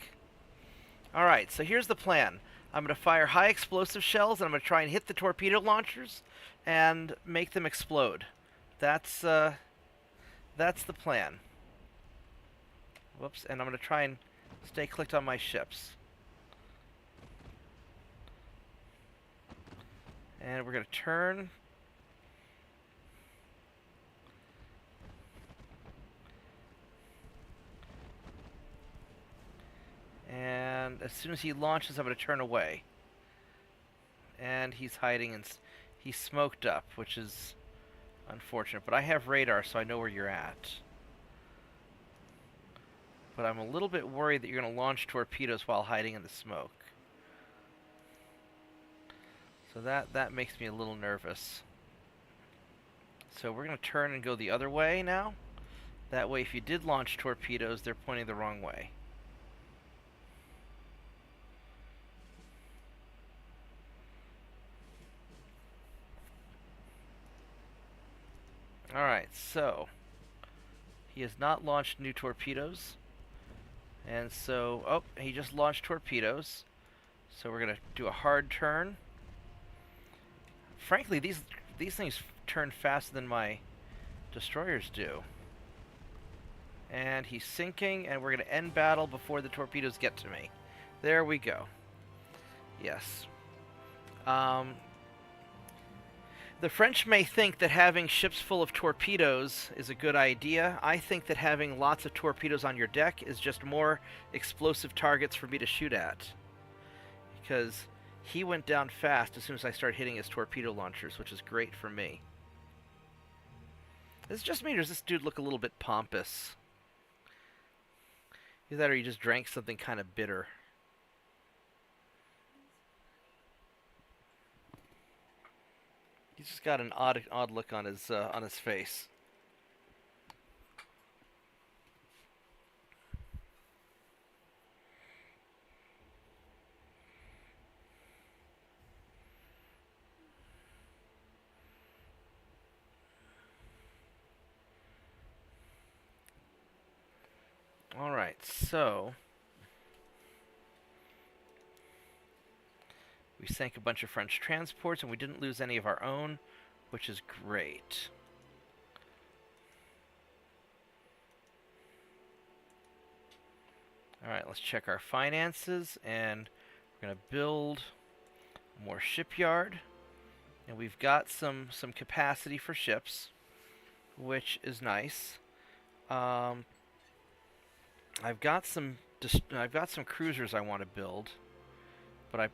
Alright, so here's the plan. I'm going to fire high explosive shells, and I'm going to try and hit the torpedo launchers and make them explode. That's the plan. Whoops, and I'm going to try and stay clicked on my ships. And we're going to turn. And as soon as he launches, I'm going to turn away. And he's hiding, and he's smoked up, which is unfortunate. But I have radar, so I know where you're at. But I'm a little bit worried that you're going to launch torpedoes while hiding in the smoke. So that makes me a little nervous. So we're going to turn and go the other way now. That way, if you did launch torpedoes, they're pointing the wrong way. Alright, so he has not launched new torpedoes. And so, oh, he just launched torpedoes. So we're going to do a hard turn. Frankly, these things turn faster than my destroyers do. And he's sinking, and we're going to end battle before the torpedoes get to me. There we go. Yes. The French may think that having ships full of torpedoes is a good idea. I think that having lots of torpedoes on your deck is just more explosive targets for me to shoot at. Because he went down fast as soon as I started hitting his torpedo launchers, which is great for me. Is it just me, or does this dude look a little bit pompous? Either that or he just drank something kind of bitter. He's just got an odd look on his face. All right, so we sank a bunch of French transports, and we didn't lose any of our own, which is great. Alright, let's check our finances, and we're going to build more shipyard. And we've got some capacity for ships, which is nice. I've got some cruisers I want to build, but I've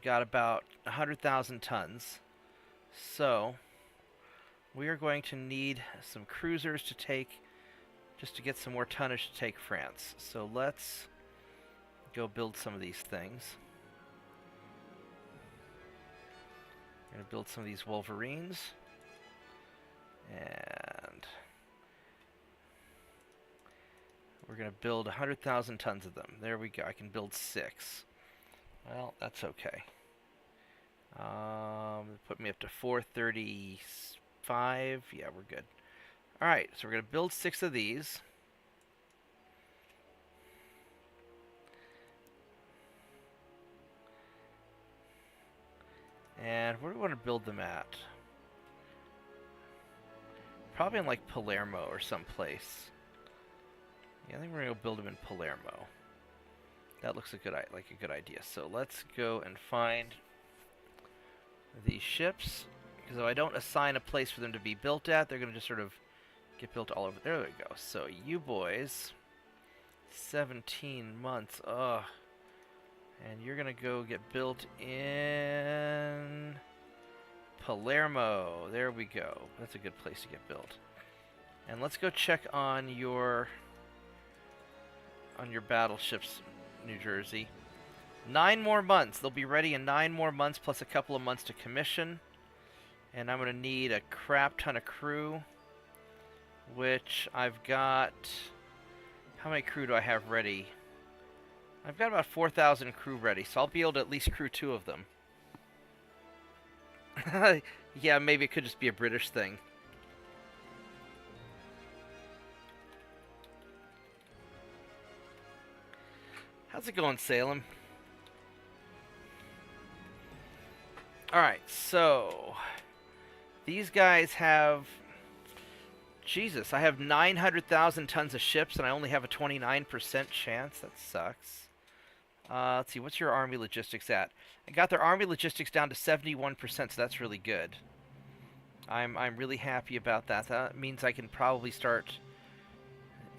got about 100,000 tons, so we are going to need some cruisers to take, just to get some more tonnage to take France. So let's go build some of these things. We're going to build some of these Wolverines, and we're going to build 100,000 tons of them. There we go. I can build 6. Well, that's okay. Put me up to 435. Yeah, we're good. Alright, so we're going to build 6 of these. And where do we want to build them at? Probably in, like, Palermo or someplace. Yeah, I think we're going to go build them in Palermo. That looks a good idea. So let's go and find these ships, because if I don't assign a place for them to be built at, they're going to just sort of Get built all over. There we go. So you boys, 17 months. Ugh. And you're gonna go get built in Palermo. There we go. That's a good place to get built. And let's go check on your battleships, New Jersey. 9 more months. They'll be ready in 9 more months, plus a couple of months to commission. And I'm gonna need a crap ton of crew, which I've got. How many crew do I have ready? I've got about 4,000 crew ready, so I'll be able to at least crew 2 of them. Yeah, maybe it could just be a British thing. How's it going, Salem? Alright, so these guys have... Jesus, I have 900,000 tons of ships, and I only have a 29% chance. That sucks. Let's see, what's your army logistics at? I got their army logistics down to 71%, so that's really good. I'm really happy about that. That means I can probably start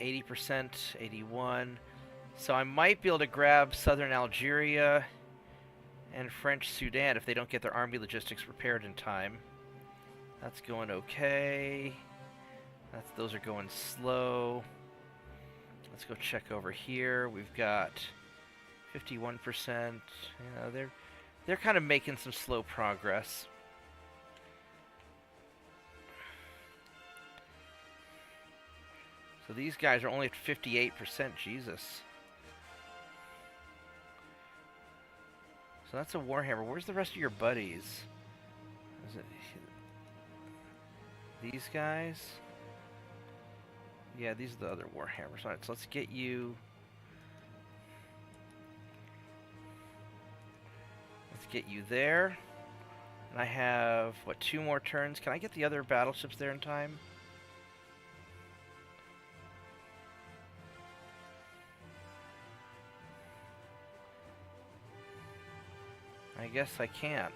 80%, 81. So I might be able to grab southern Algeria and French Sudan if they don't get their army logistics repaired in time. That's going okay. Those are going slow. Let's go check over here. We've got 51%. You know, they're kind of making some slow progress. So these guys are only at 58%. Jesus. So that's a Warhammer. Where's the rest of your buddies? Is it these guys? Yeah, these are the other Warhammers. Alright, so let's get you... Let's get you there. And I have, what, 2 more turns? Can I get the other battleships there in time? I guess I can't.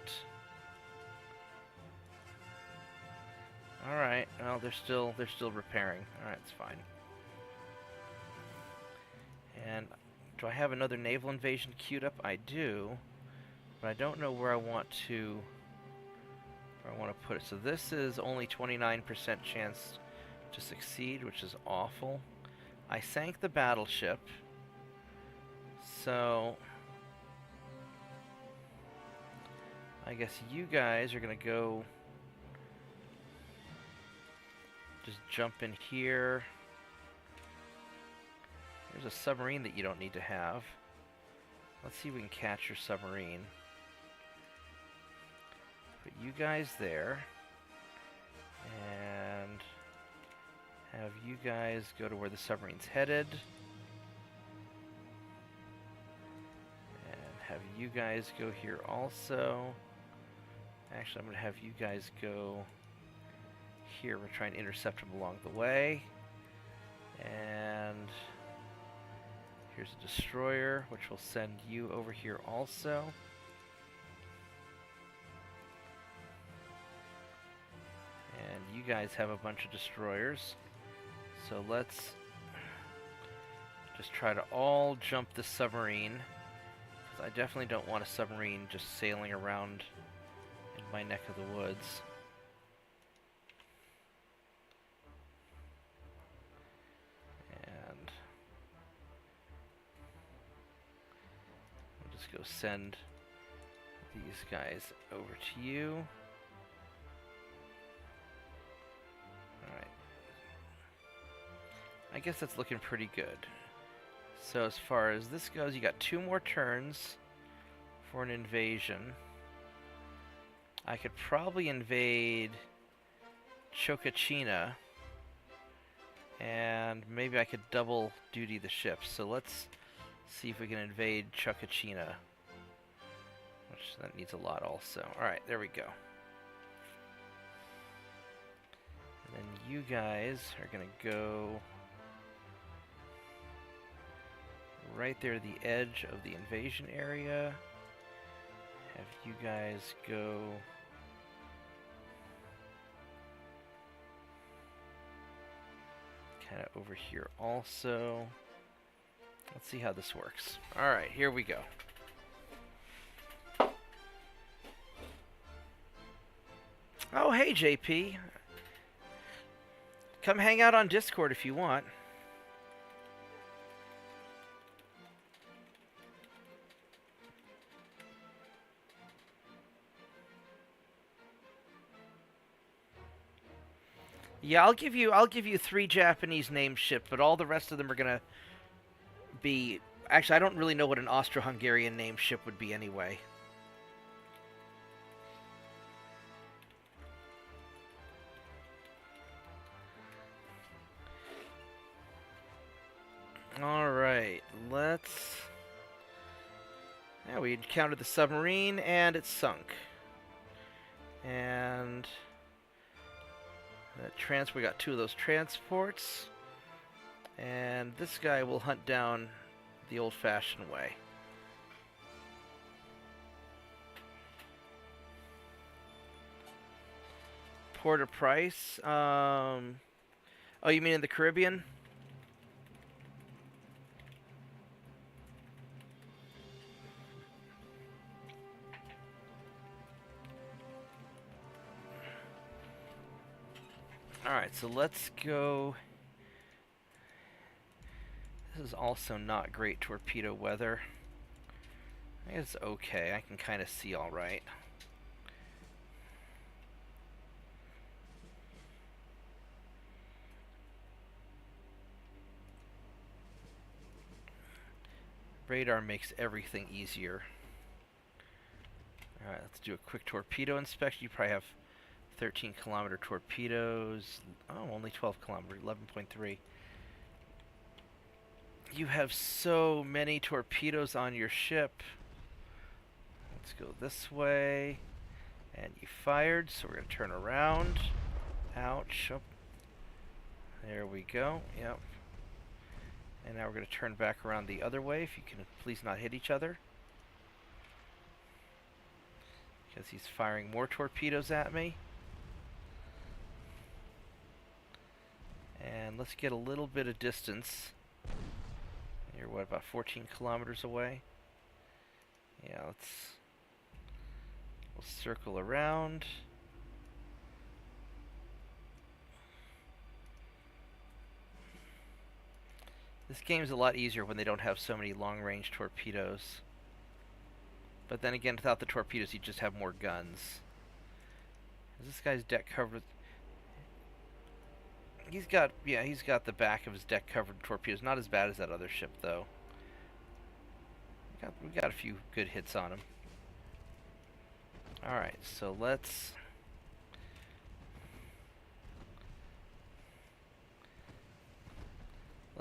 Alright, well, they're still repairing. Alright, it's fine. And do I have another naval invasion queued up? I do, but I don't know where I want to put it. So this is only 29% chance to succeed, which is awful. I sank the battleship, so I guess you guys are gonna go just jump in here. There's a submarine that you don't need to have. Let's see if we can catch your submarine. Put you guys there. And have you guys go to where the submarine's headed. And have you guys go here also. Actually, I'm going to have you guys go here. We're trying to intercept them along the way. And here's a destroyer, which will send you over here also. And you guys have a bunch of destroyers. So let's just try to all jump the submarine, because I definitely don't want a submarine just sailing around in my neck of the woods. And I'll just go send these guys over to you. Alright. I guess that's looking pretty good. So as far as this goes, you got 2 more turns for an invasion. I could probably invade Chokachina, and maybe I could double duty the ships. So let's see if we can invade Chokachina, which that needs a lot also. Alright, there we go. And then you guys are going to go right there at the edge of the invasion area. Have you guys go Kind of over here also. Let's see how this works. Alright, here we go. Oh, hey, JP. Come hang out on Discord if you want. Yeah, I'll give you 3 Japanese named ships, but all the rest of them are gonna be. Actually, I don't really know what an Austro-Hungarian named ship would be anyway. Alright, let's... Yeah, we encountered the submarine, and it sunk. And... we got 2 of those transports. And this guy will hunt down the old-fashioned way. Port-au-Prince? Oh, you mean in the Caribbean? Alright, so let's go... This is also not great torpedo weather. I guess it's okay. I can kind of see alright. Radar makes everything easier. Alright, let's do a quick torpedo inspection. You probably have 13-kilometer torpedoes. Oh, only 12 kilometer, 11.3. You have so many torpedoes on your ship. Let's go this way. And you fired, so we're going to turn around. Ouch. Oh. There we go. Yep. And now we're going to turn back around the other way, if you can please not hit each other. Because he's firing more torpedoes at me. And let's get a little bit of distance. You're, what, about 14 kilometers away? Yeah, we'll circle around. This game's a lot easier when they don't have so many long-range torpedoes. But then again, without the torpedoes, you just have more guns. Is this guy's deck covered? He's got the back of his deck covered with torpedoes. Not as bad as that other ship, though. We got a few good hits on him. Alright, so let's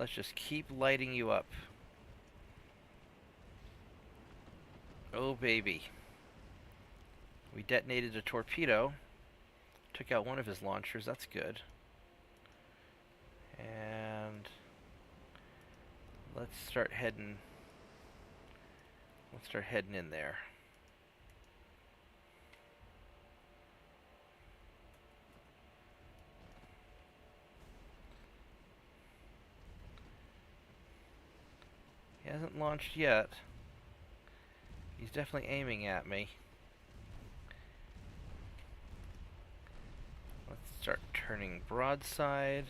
just keep lighting you up. Oh, baby. We detonated a torpedo. Took out one of his launchers. That's good. And let's start heading in there. He hasn't launched yet. He's definitely aiming at me. Let's start turning broadside.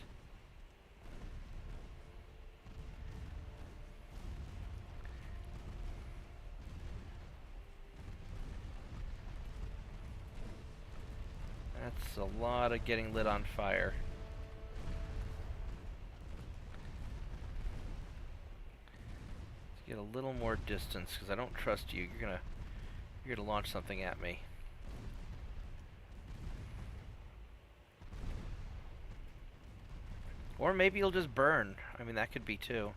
That's a lot of getting lit on fire. Let's get a little more distance, because I don't trust you. You're gonna launch something at me. Or maybe you'll just burn. I mean, that could be too.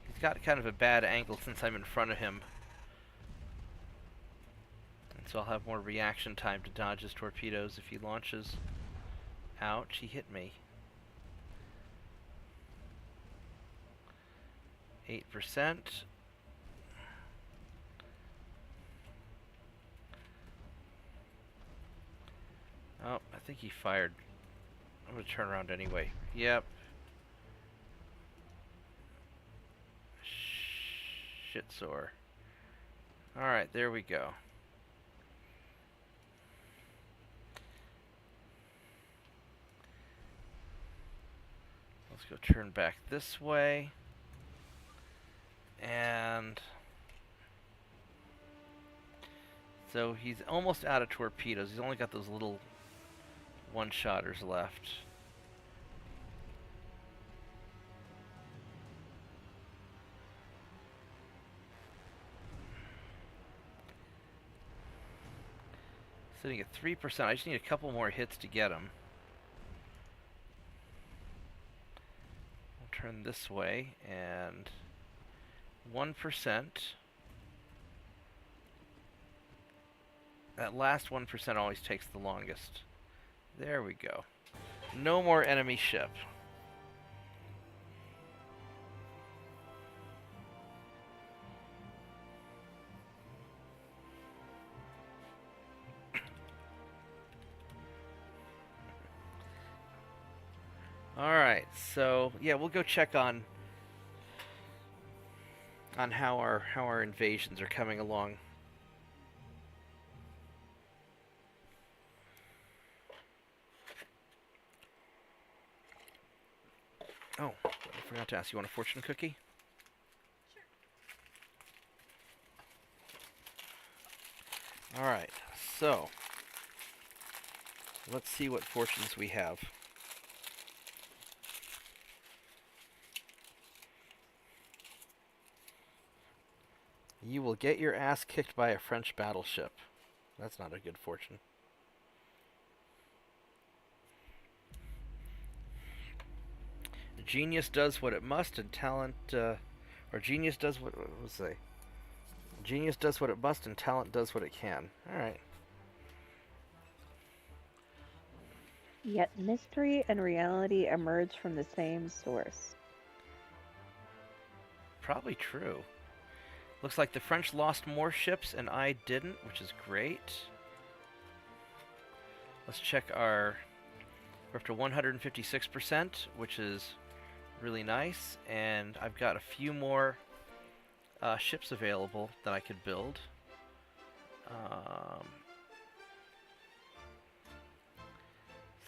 He's got kind of a bad angle since I'm in front of him. And so I'll have more reaction time to dodge his torpedoes if he launches. Ouch, he hit me. 8%. Oh, I think he fired I'm gonna turn around anyway. Yep. Shit sore. Alright, there we go. Let's go turn back this way. And so he's almost out of torpedoes. He's only got those little one-shotters left. Sitting at 3%. I just need a couple more hits to get him. We'll turn this way, and 1%. That last 1% always takes the longest. There we go. No more enemy ship. Alright, so yeah, we'll go check on how our invasions are coming along. Oh, I forgot to ask, you want a fortune cookie? Sure. Alright, so let's see what fortunes we have. You will get your ass kicked by a French battleship. That's not a good fortune. Genius does what it must, and talent, or genius does what was say? Genius does what it must, and talent does what it can. All right. Yet mystery and reality emerge from the same source. Probably true. Looks like the French lost more ships and I didn't, which is great. Let's check our... We're up to 156%, which is really nice. And I've got a few more ships available that I could build.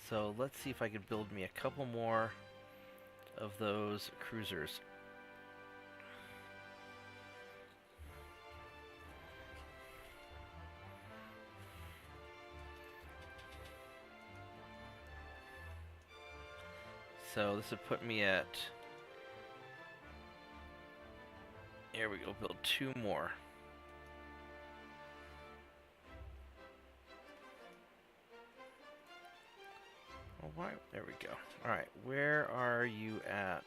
So let's see if I could build me a couple more of those cruisers. So this would put me at... Here we go, build 2 more. Oh, why? There we go. Alright, where are you at?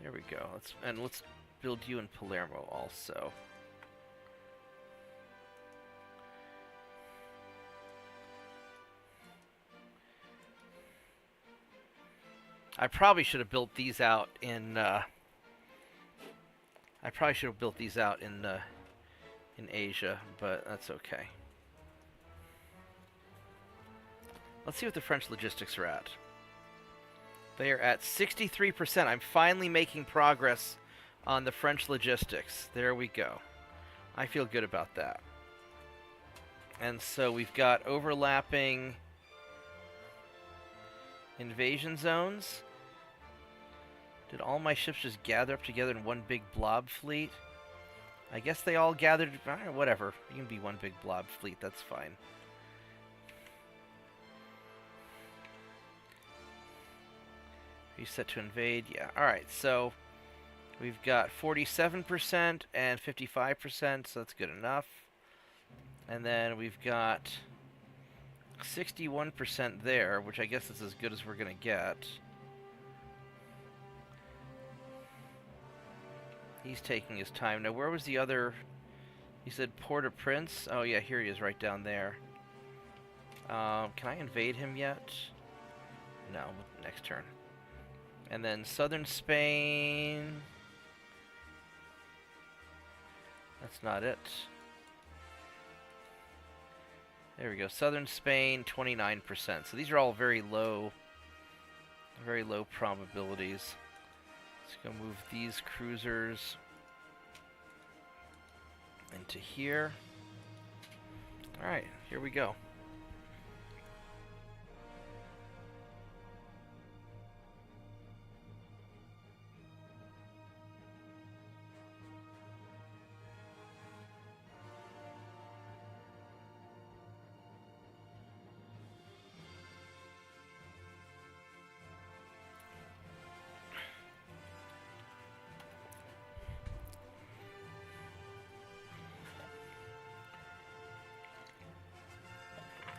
There we go. Let's build you in Palermo also. I probably should have built these out in in Asia, but that's okay. Let's see what the French logistics are at. They are at 63%. I'm finally making progress on the French logistics. There we go. I feel good about that. And so we've got overlapping invasion zones. Did all my ships just gather up together in one big blob fleet? I guess they all gathered... whatever. You can be one big blob fleet. That's fine. Are you set to invade? Yeah. Alright, so we've got 47% and 55%, so that's good enough. And then we've got 61% there, which I guess is as good as we're going to get. He's taking his time. Now, where was the other... He said Port-au-Prince? Oh, yeah, here he is right down there. Can I invade him yet? No, next turn. And then southern Spain... That's not it. There we go. Southern Spain, 29%. So these are all very low very low probabilities. Let's go move these cruisers into here. Alright, here we go.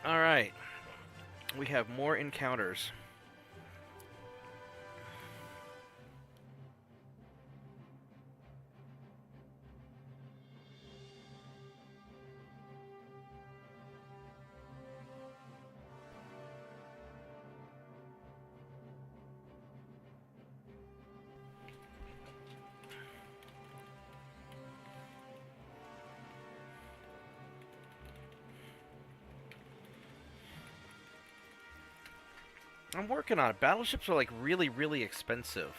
Alright, we have more encounters. I'm working on it. Battleships are like really, really expensive.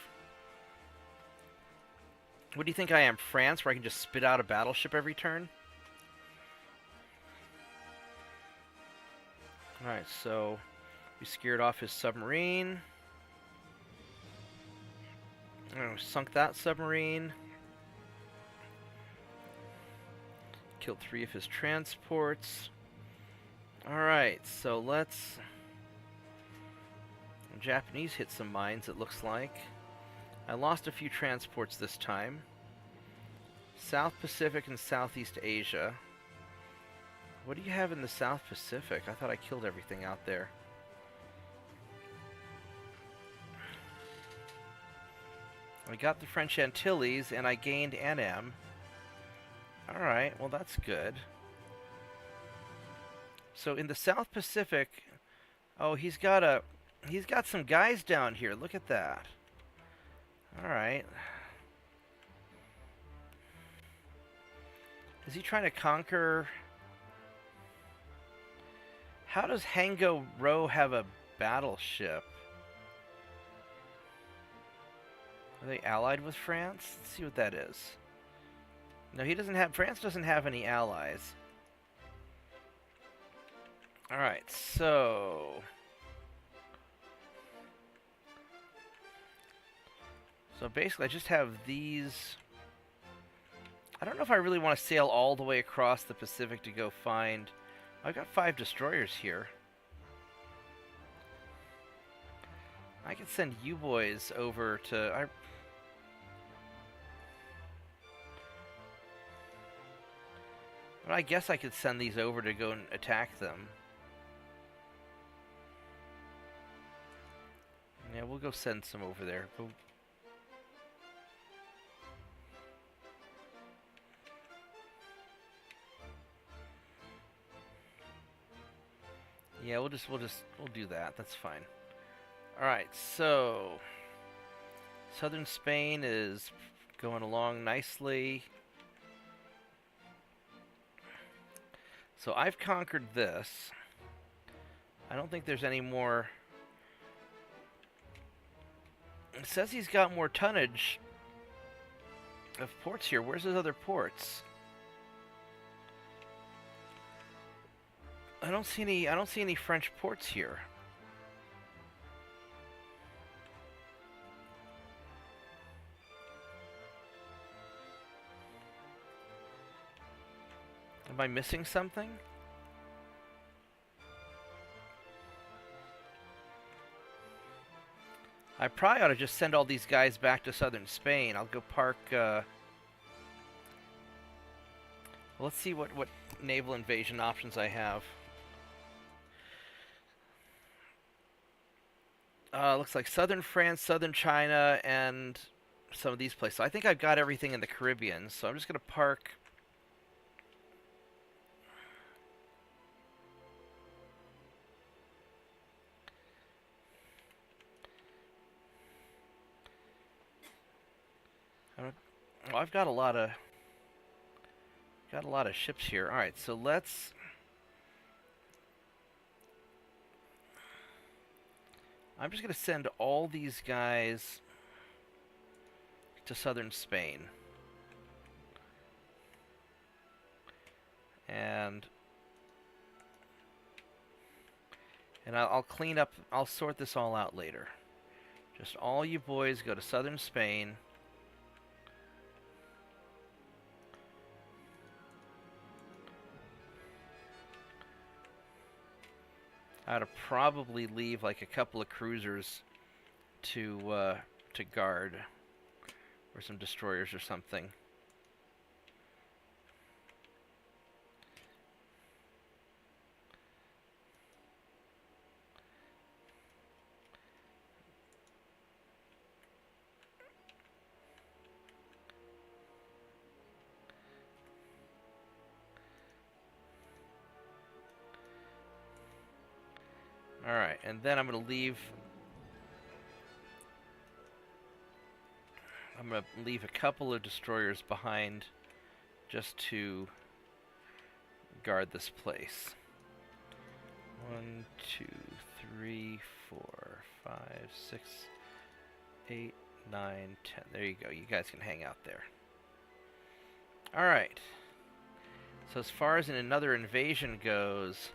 What do you think I am, France, where I can just spit out a battleship every turn? Alright, so we scared off his submarine. Oh, sunk that submarine. Killed 3 of his transports. Alright, so let's... The Japanese hit some mines, it looks like. I lost a few transports this time. South Pacific and Southeast Asia. What do you have in the South Pacific? I thought I killed everything out there. I got the French Antilles, and I gained NM. Alright, well that's good. So in the South Pacific... Oh, he's got some guys down here. Look at that. Alright. Is he trying to conquer... How does Hango Ro have a battleship? Are they allied with France? Let's see what that is. No, he doesn't have... France doesn't have any allies. Alright, so... So basically I just have these... I don't know if I really want to sail all the way across the Pacific to go find... I've got 5 destroyers here. I could send you boys over to... But I guess I could send these over to go and attack them. Yeah, we'll go send some over there. Yeah, we'll do that. That's fine. All right, so southern Spain is going along nicely. So I've conquered this. I don't think there's any more. It says he's got more tonnage of ports here. Where's his other ports? I don't see any French ports here. Am I missing something? I probably ought to just send all these guys back to southern Spain. I'll go park... Let's see what naval invasion options I have. Looks like southern France, southern China, and some of these places. So I think I've got everything in the Caribbean, so I'm just going to park... Well, I've got a lot of ships here. All right, so let's... I'm just going to send all these guys to southern Spain. And I'll clean up, I'll sort this all out later. Just all you boys go to southern Spain. I'd probably leave like a couple of cruisers to guard, or some destroyers or something. Alright, and then I'm going to leave a couple of destroyers behind just to guard this place. 1, 2, 3, 4, 5, 6, 8, 9, 10. There you go. You guys can hang out there. Alright. So as far as another invasion goes,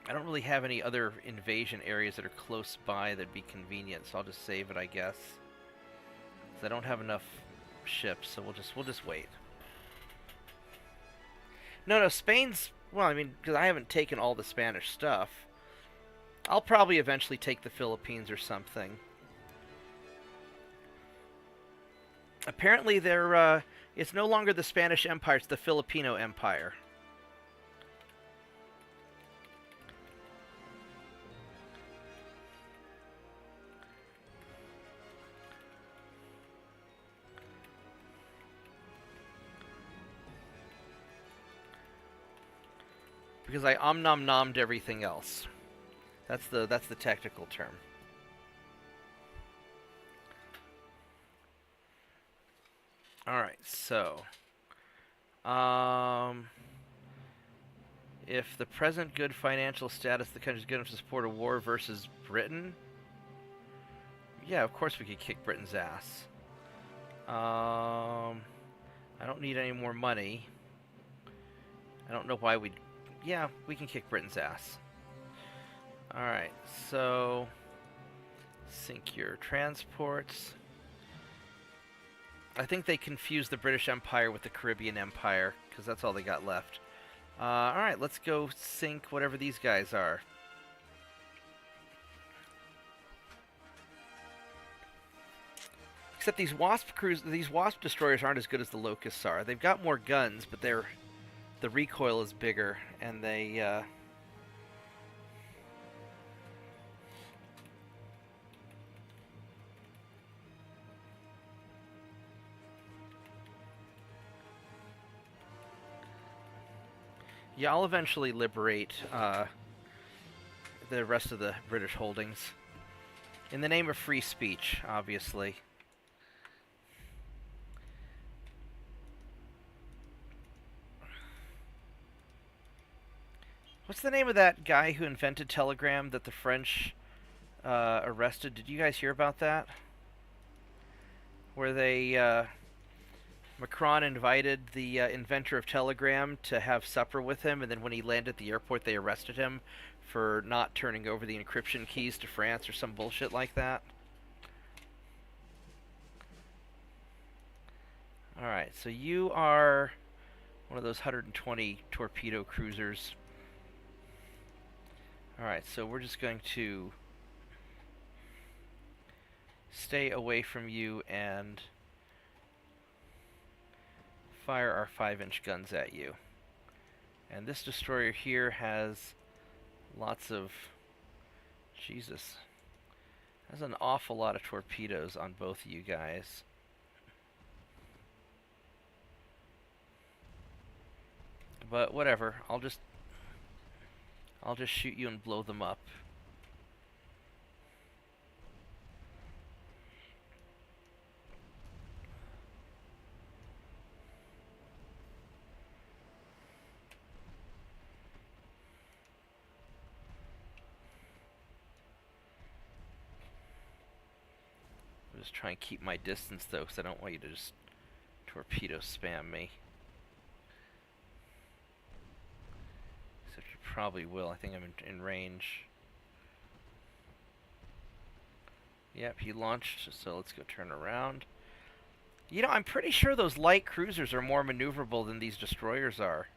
I don't really have any other invasion areas that are close by that'd be convenient, so I'll just save it, I guess. 'Cause I don't have enough ships, so we'll just wait. No, Spain's, well, I mean, because I haven't taken all the Spanish stuff. I'll probably eventually take the Philippines or something. Apparently they're, it's no longer the Spanish Empire, it's the Filipino Empire. Because I om-nom-nommed everything else. That's the technical term. Alright, so if the present good financial status of the country is good enough to support a war versus Britain, yeah, of course we could kick Britain's ass. I don't need any more money. I don't know why we'd... Yeah, we can kick Britain's ass. Alright, so sink your transports. I think they confused the British Empire with the Caribbean Empire, because that's all they got left. Alright, let's go sink whatever these guys are. Except these Wasp destroyers aren't as good as the Locusts are. They've got more guns, but the recoil is bigger, and they, yeah, I'll eventually liberate, the rest of the British holdings. In the name of free speech, obviously. What's the name of that guy who invented Telegram that the French arrested? Did you guys hear about that? Where they, Macron invited the inventor of Telegram to have supper with him, and then when he landed at the airport, they arrested him for not turning over the encryption keys to France or some bullshit like that. Alright, so you are one of those 120 torpedo cruisers. Alright, so we're just going to stay away from you and fire our 5-inch guns at you. And this destroyer here has lots of... Jesus. Has an awful lot of torpedoes on both of you guys. But whatever, I'll just shoot you and blow them up. Just try and keep my distance, though, because I don't want you to just torpedo spam me. Except you probably will. I think I'm in range. Yep, he launched, so let's go turn around. You know, I'm pretty sure those light cruisers are more maneuverable than these destroyers are.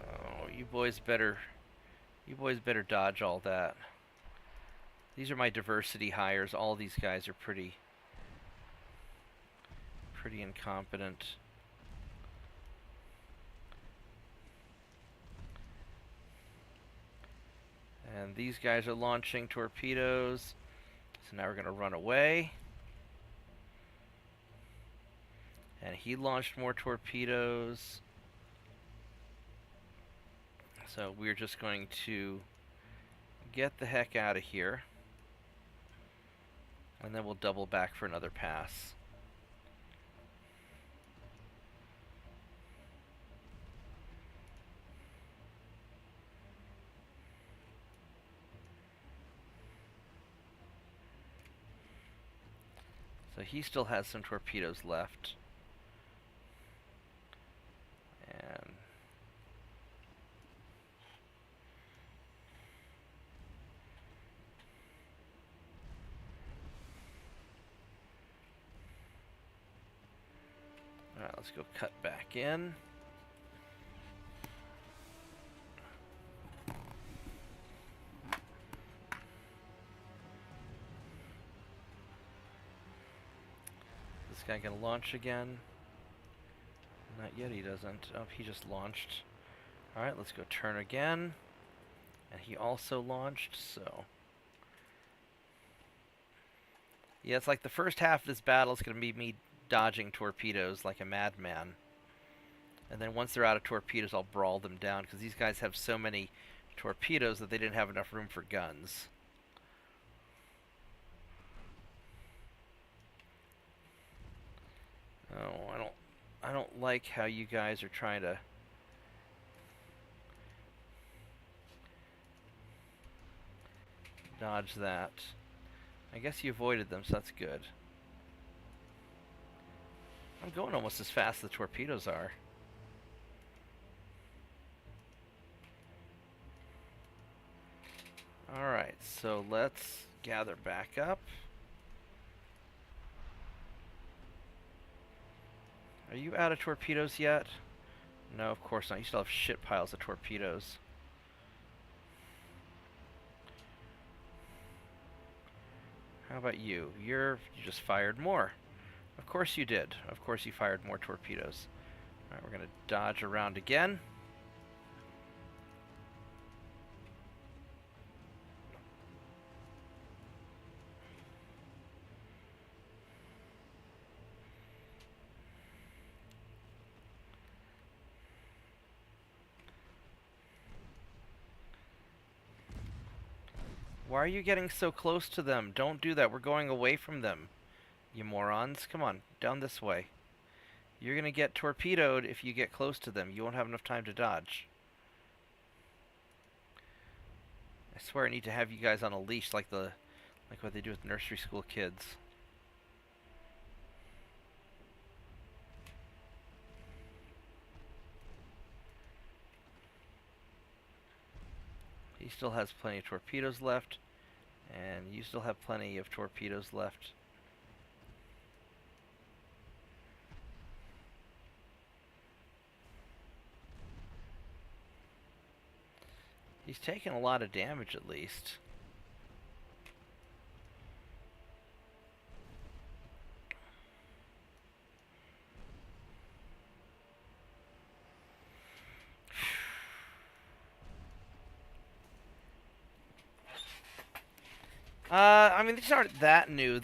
Oh, you boys better dodge all that. These are my diversity hires. All these guys are pretty incompetent. And these guys are launching torpedoes. So now we're going to run away. And he launched more torpedoes. So we're just going to get the heck out of here. And then we'll double back for another pass. So he still has some torpedoes left. And alright, let's go cut back in. This guy gonna launch again? Not yet, he doesn't. Oh, he just launched. Alright, let's go turn again. And he also launched, so... Yeah, it's like the first half of this battle is going to be me dodging torpedoes like a madman. And then once they're out of torpedoes, I'll brawl them down, because these guys have so many torpedoes that they didn't have enough room for guns. Oh, I don't like how you guys are trying to dodge that. I guess you avoided them, so that's good. I'm going almost as fast as the torpedoes are. Alright, so let's gather back up. Are you out of torpedoes yet? No, of course not. You still have shit piles of torpedoes. How about you? You just fired more. Of course you did. Of course you fired more torpedoes. Alright, we're going to dodge around again. Why are you getting so close to them? Don't do that. We're going away from them, you morons. Come on, down this way. You're going to get torpedoed if you get close to them. You won't have enough time to dodge. I swear I need to have you guys on a leash like what they do with nursery school kids. He still has plenty of torpedoes left, and you still have plenty of torpedoes left. He's taken a lot of damage, at least. I mean, these aren't that new.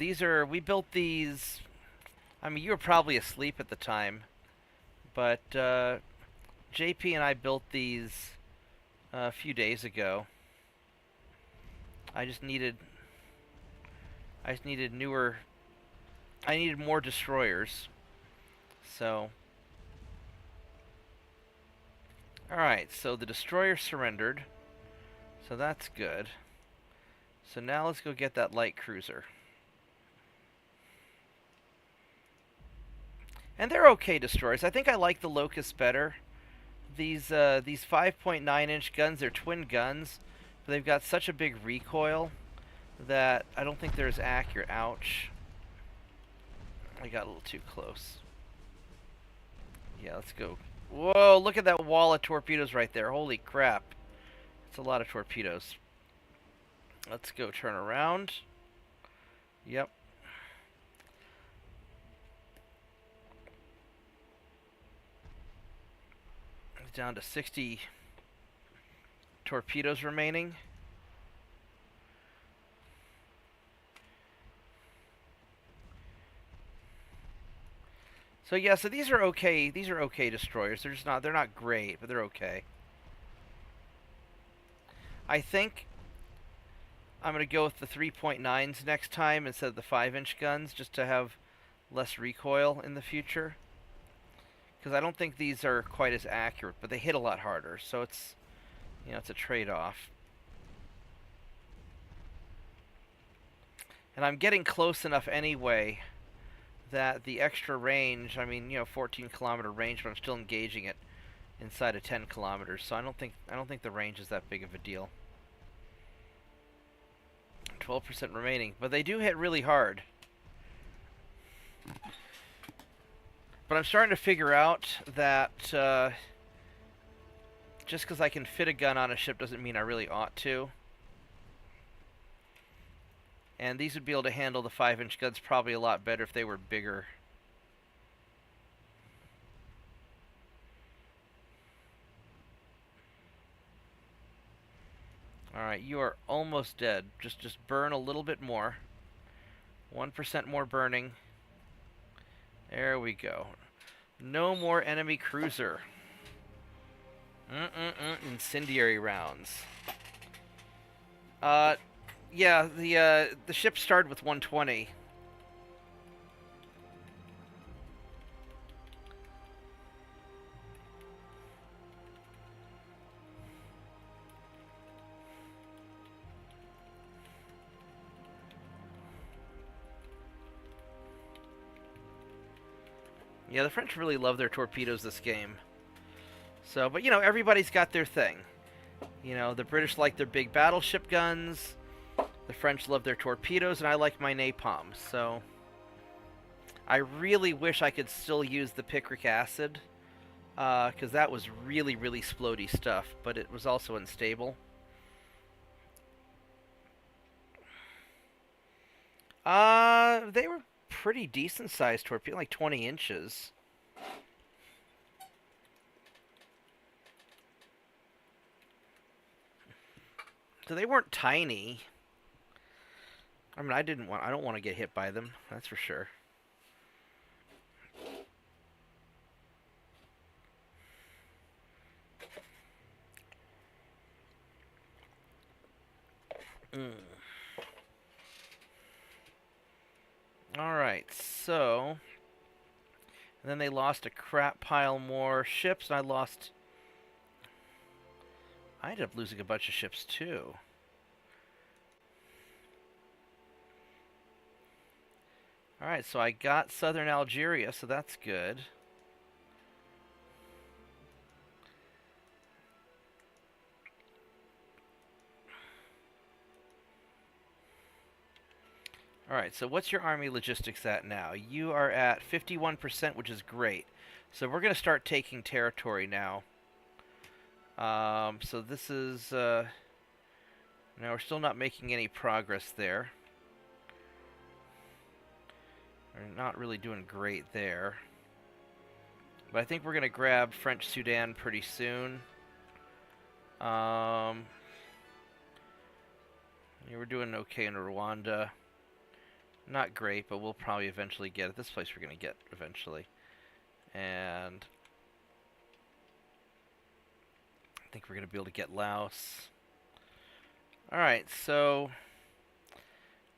We built these, I mean, you were probably asleep at the time, but, JP and I built these a few days ago. I needed more destroyers, so Alright, so the destroyer surrendered. So that's good. So now let's go get that light cruiser. And they're okay destroyers. I think I like the Locust better. These 5.9-inch guns, they're twin guns, but they've got such a big recoil that I don't think they're as accurate. Ouch. I got a little too close. Yeah, let's go. Whoa, look at that wall of torpedoes right there. Holy crap. It's a lot of torpedoes. Let's go turn around. Yep. Down to 60 torpedoes remaining. So yeah, so these are okay. These are okay destroyers. They're not great, but they're okay. I think I'm going to go with the 3.9s next time instead of the 5-inch guns, just to have less recoil in the future. Because I don't think these are quite as accurate, but they hit a lot harder, so it's, you know, it's a trade-off. And I'm getting close enough anyway that the extra range, I mean, you know, 14-kilometer range, but I'm still engaging it inside of 10 kilometers, so I don't think the range is that big of a deal. 12% remaining, but they do hit really hard. But I'm starting to figure out that just because I can fit a gun on a ship doesn't mean I really ought to. And these would be able to handle the 5-inch guns probably a lot better if they were bigger. Alright, you are almost dead. Just burn a little bit more. 1% more burning. There we go. No more enemy cruiser. Incendiary rounds. Yeah, the ship started with 120. Yeah, the French really love their torpedoes this game. So, but you know, everybody's got their thing. You know, the British like their big battleship guns. The French love their torpedoes, and I like my napalm. So, I really wish I could still use the picric acid, because that was really, really splody stuff, but it was also unstable. They were pretty decent sized torpedo, like 20 inches. So they weren't tiny. I mean, I don't want to get hit by them, that's for sure. Alright, so... And then they lost a crap pile more ships, and I ended up losing a bunch of ships, too. Alright, so I got southern Algeria, so that's good. Alright, so what's your army logistics at now? You are at 51%, which is great. So we're going to start taking territory now. So this is... now we're still not making any progress there. We're not really doing great there. But I think we're going to grab French Sudan pretty soon. Yeah, we're doing okay in Rwanda. Not great, but we'll probably eventually get it. This place we're going to get eventually. And I think we're going to be able to get Laos. Alright, so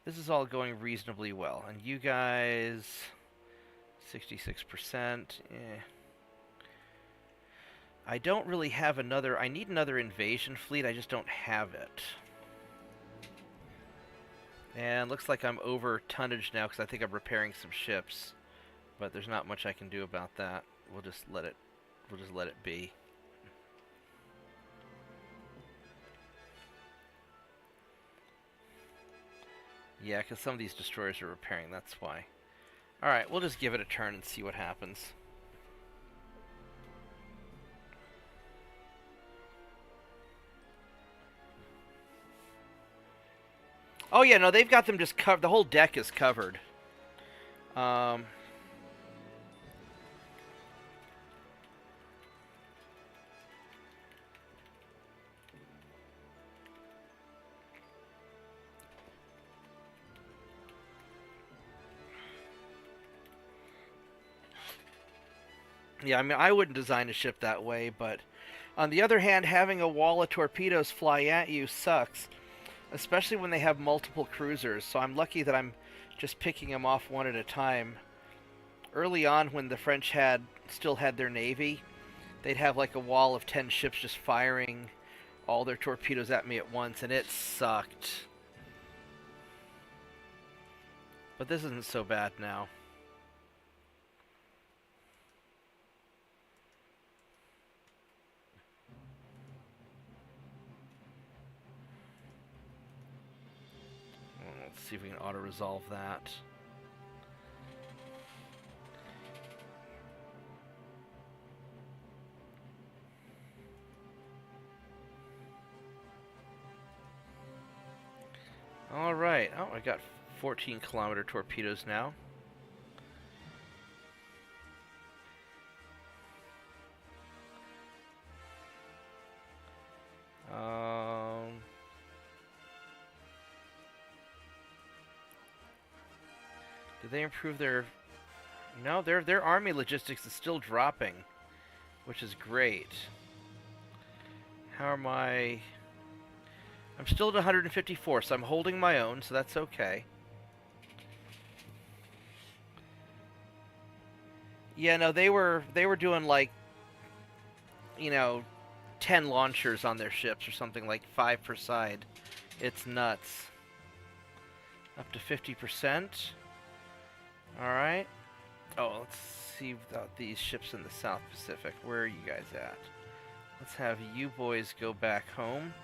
this is all going reasonably well. And you guys, 66%. I don't really have another... I need another invasion fleet, I just don't have it. And looks like I'm over tonnage now because I think I'm repairing some ships. But there's not much I can do about that. We'll just let it be. Yeah, because some of these destroyers are repairing, that's why. Alright, we'll just give it a turn and see what happens. Oh yeah, no, they've got them just covered. The whole deck is covered. Yeah, I mean, I wouldn't design a ship that way, but on the other hand, having a wall of torpedoes fly at you sucks, especially when they have multiple cruisers, so I'm lucky that I'm just picking them off one at a time. Early on, when the French still had their navy, they'd have like a wall of 10 ships just firing all their torpedoes at me at once, and it sucked. But this isn't so bad now. Let's see if we can auto-resolve that. Alright. Oh, I got 14-kilometer torpedoes now. Did they improve their... No, their army logistics is still dropping, which is great. How am I... I'm still at 154, so I'm holding my own, so that's okay. Yeah, no, they were doing like, you know, 10 launchers on their ships or something, like 5 per side. It's nuts. Up to 50%. Alright. Oh, let's see about these ships in the South Pacific. Where are you guys at? Let's have you boys go back home.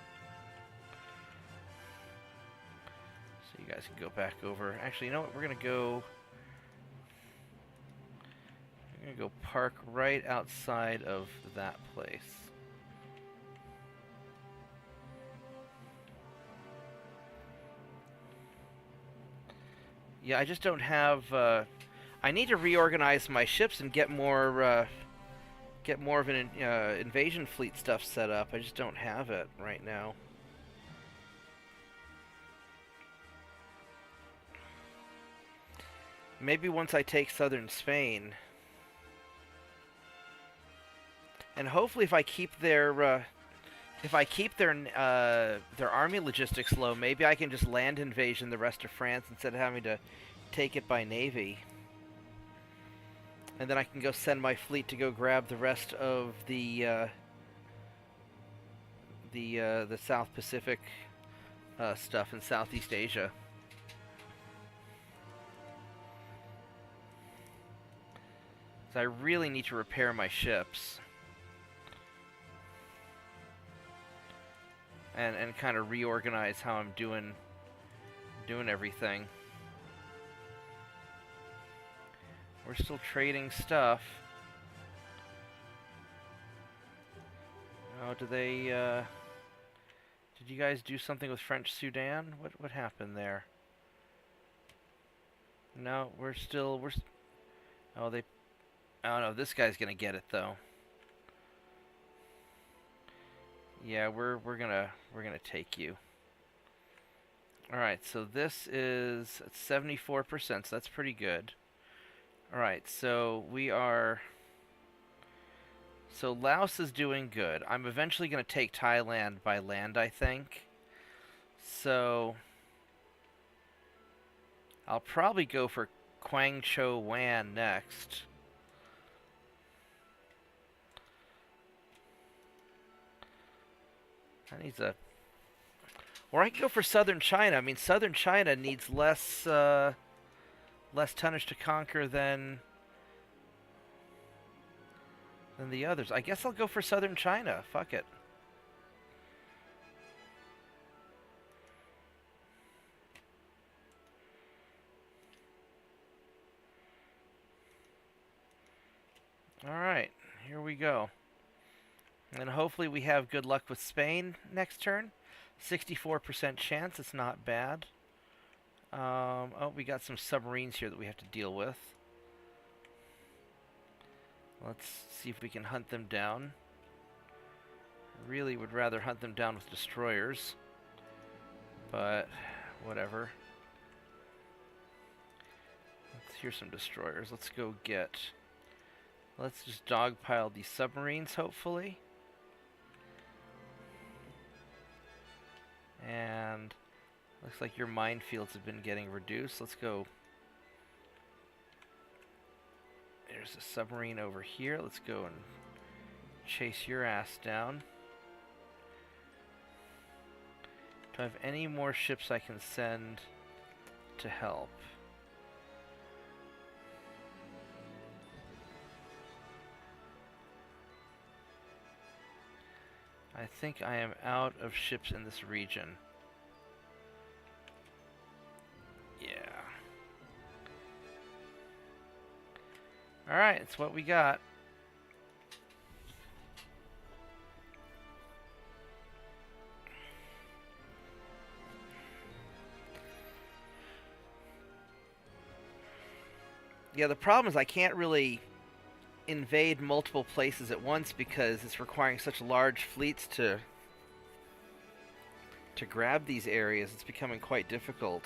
So you guys can go back over. Actually, you know what? We're gonna go park right outside of that place. Yeah, I just don't have... I need to reorganize my ships and get more of an invasion fleet stuff set up. I just don't have it right now. Maybe once I take southern Spain, and hopefully if I keep their army logistics low, maybe I can just land invasion the rest of France instead of having to take it by navy. And then I can go send my fleet to go grab the rest of the South Pacific stuff in Southeast Asia. So I really need to repair my ships. And kind of reorganize how I'm doing everything. We're still trading stuff. Oh, did you guys do something with French Sudan? What happened there? No, oh, no, this guy's gonna get it though. Yeah, we're gonna take you. Alright, so this is at 74%, so that's pretty good. Alright, so so Laos is doing good. I'm eventually going to take Thailand by land, I think. So I'll probably go for Quang Cho Wan next. That needs a... Or I could go for southern China. I mean, southern China needs less tonnage to conquer than the others. I guess I'll go for southern China. Fuck it. Alright, here we go. And hopefully we have good luck with Spain next turn. 64% chance, it's not bad. Oh, we got some submarines here that we have to deal with. Let's see if we can hunt them down. Really would rather hunt them down with destroyers. But, whatever. Here's some destroyers. Let's go get... Let's just dogpile these submarines, hopefully. And looks like your minefields have been getting reduced. Let's go. There's a submarine over here. Let's go and chase your ass down. Do I have any more ships I can send to help? I think I am out of ships in this region. Yeah. Alright, it's what we got. Yeah, the problem is I can't really invade multiple places at once because it's requiring such large fleets to grab these areas. It's becoming quite difficult.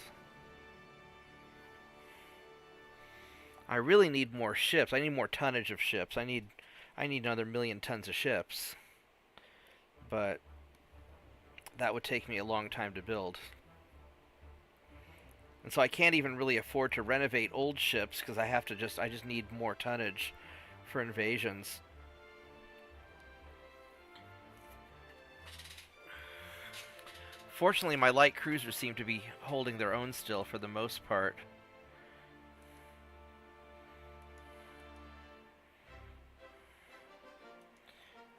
I really need more ships. I need more tonnage of ships. I need another 1,000,000 tons of ships. But that would take me a long time to build. And so I can't even really afford to renovate old ships because I just need more tonnage for invasions. Fortunately, my light cruisers seem to be holding their own still for the most part.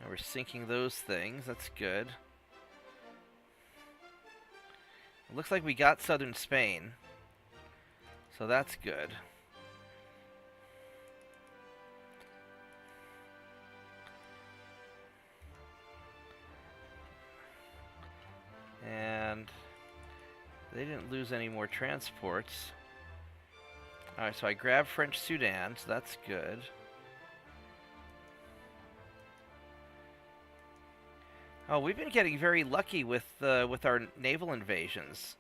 Now we're sinking those things. That's good. It looks like we got southern Spain, so that's good. And they didn't lose any more transports. Alright, so I grabbed French Sudan, so that's good. Oh, we've been getting very lucky with our naval invasions.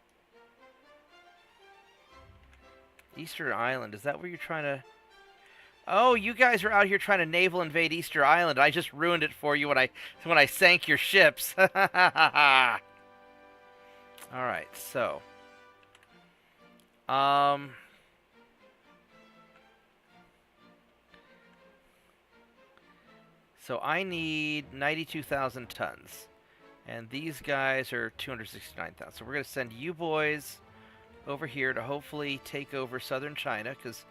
Easter Island, is that where you're trying to... Oh, you guys are out here trying to naval invade Easter Island. I just ruined it for you when I sank your ships. Alright, so... So I need 92,000 tons. And these guys are 269,000. So we're going to send you boys over here to hopefully take over southern China, because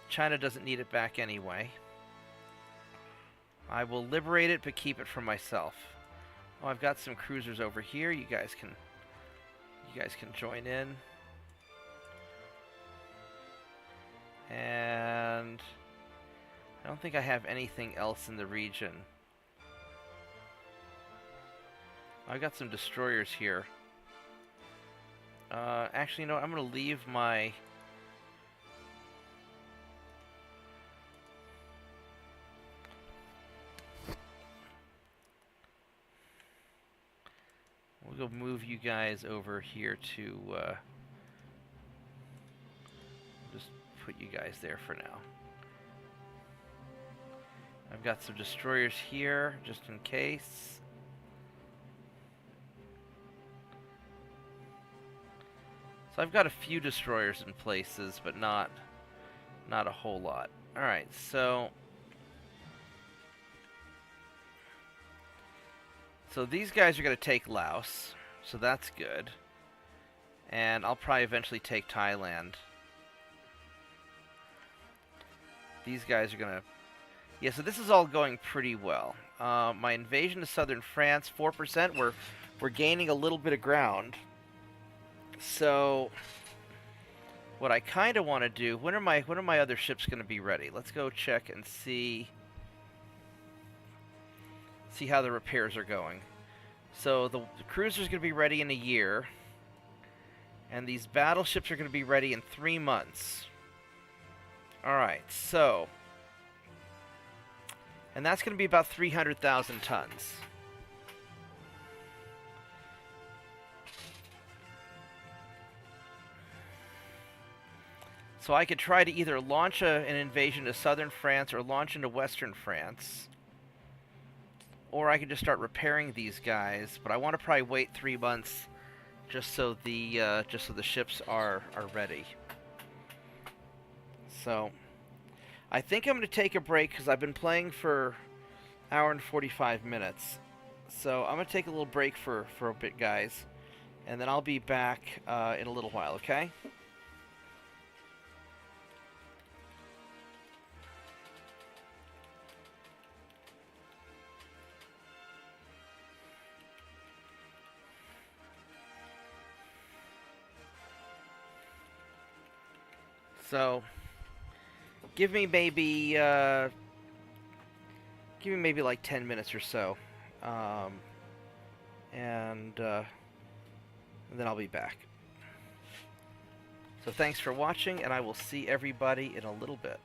China doesn't need it back anyway. I will liberate it, but keep it for myself. Oh, I've got some cruisers over here. You guys can join in. And I don't think I have anything else in the region. I've got some destroyers here. Actually, no, I'm going to leave my... We'll go move you guys over here to... just put you guys there for now. I've got some destroyers here, just in case. So I've got a few destroyers in places, but not a whole lot. Alright, so... So these guys are going to take Laos, so that's good. And I'll probably eventually take Thailand. These guys are going to... Yeah, so this is all going pretty well. My invasion of southern France, 4%. We're gaining a little bit of ground. So what I kind of want to do... When are my other ships going to be ready? Let's go check and see how the repairs are going. So the cruiser's going to be ready in a year. And these battleships are going to be ready in 3 months. Alright, so... And that's going to be about 300,000 tons. So I could try to either launch an invasion to southern France or launch into western France. Or I could just start repairing these guys. But I want to probably wait 3 months just so the ships are ready. So I think I'm going to take a break because I've been playing for an hour and 45 minutes. So I'm going to take a little break for a bit, guys. And then I'll be back in a little while, okay? So give me maybe like 10 minutes or so, and then I'll be back. So thanks for watching, and I will see everybody in a little bit.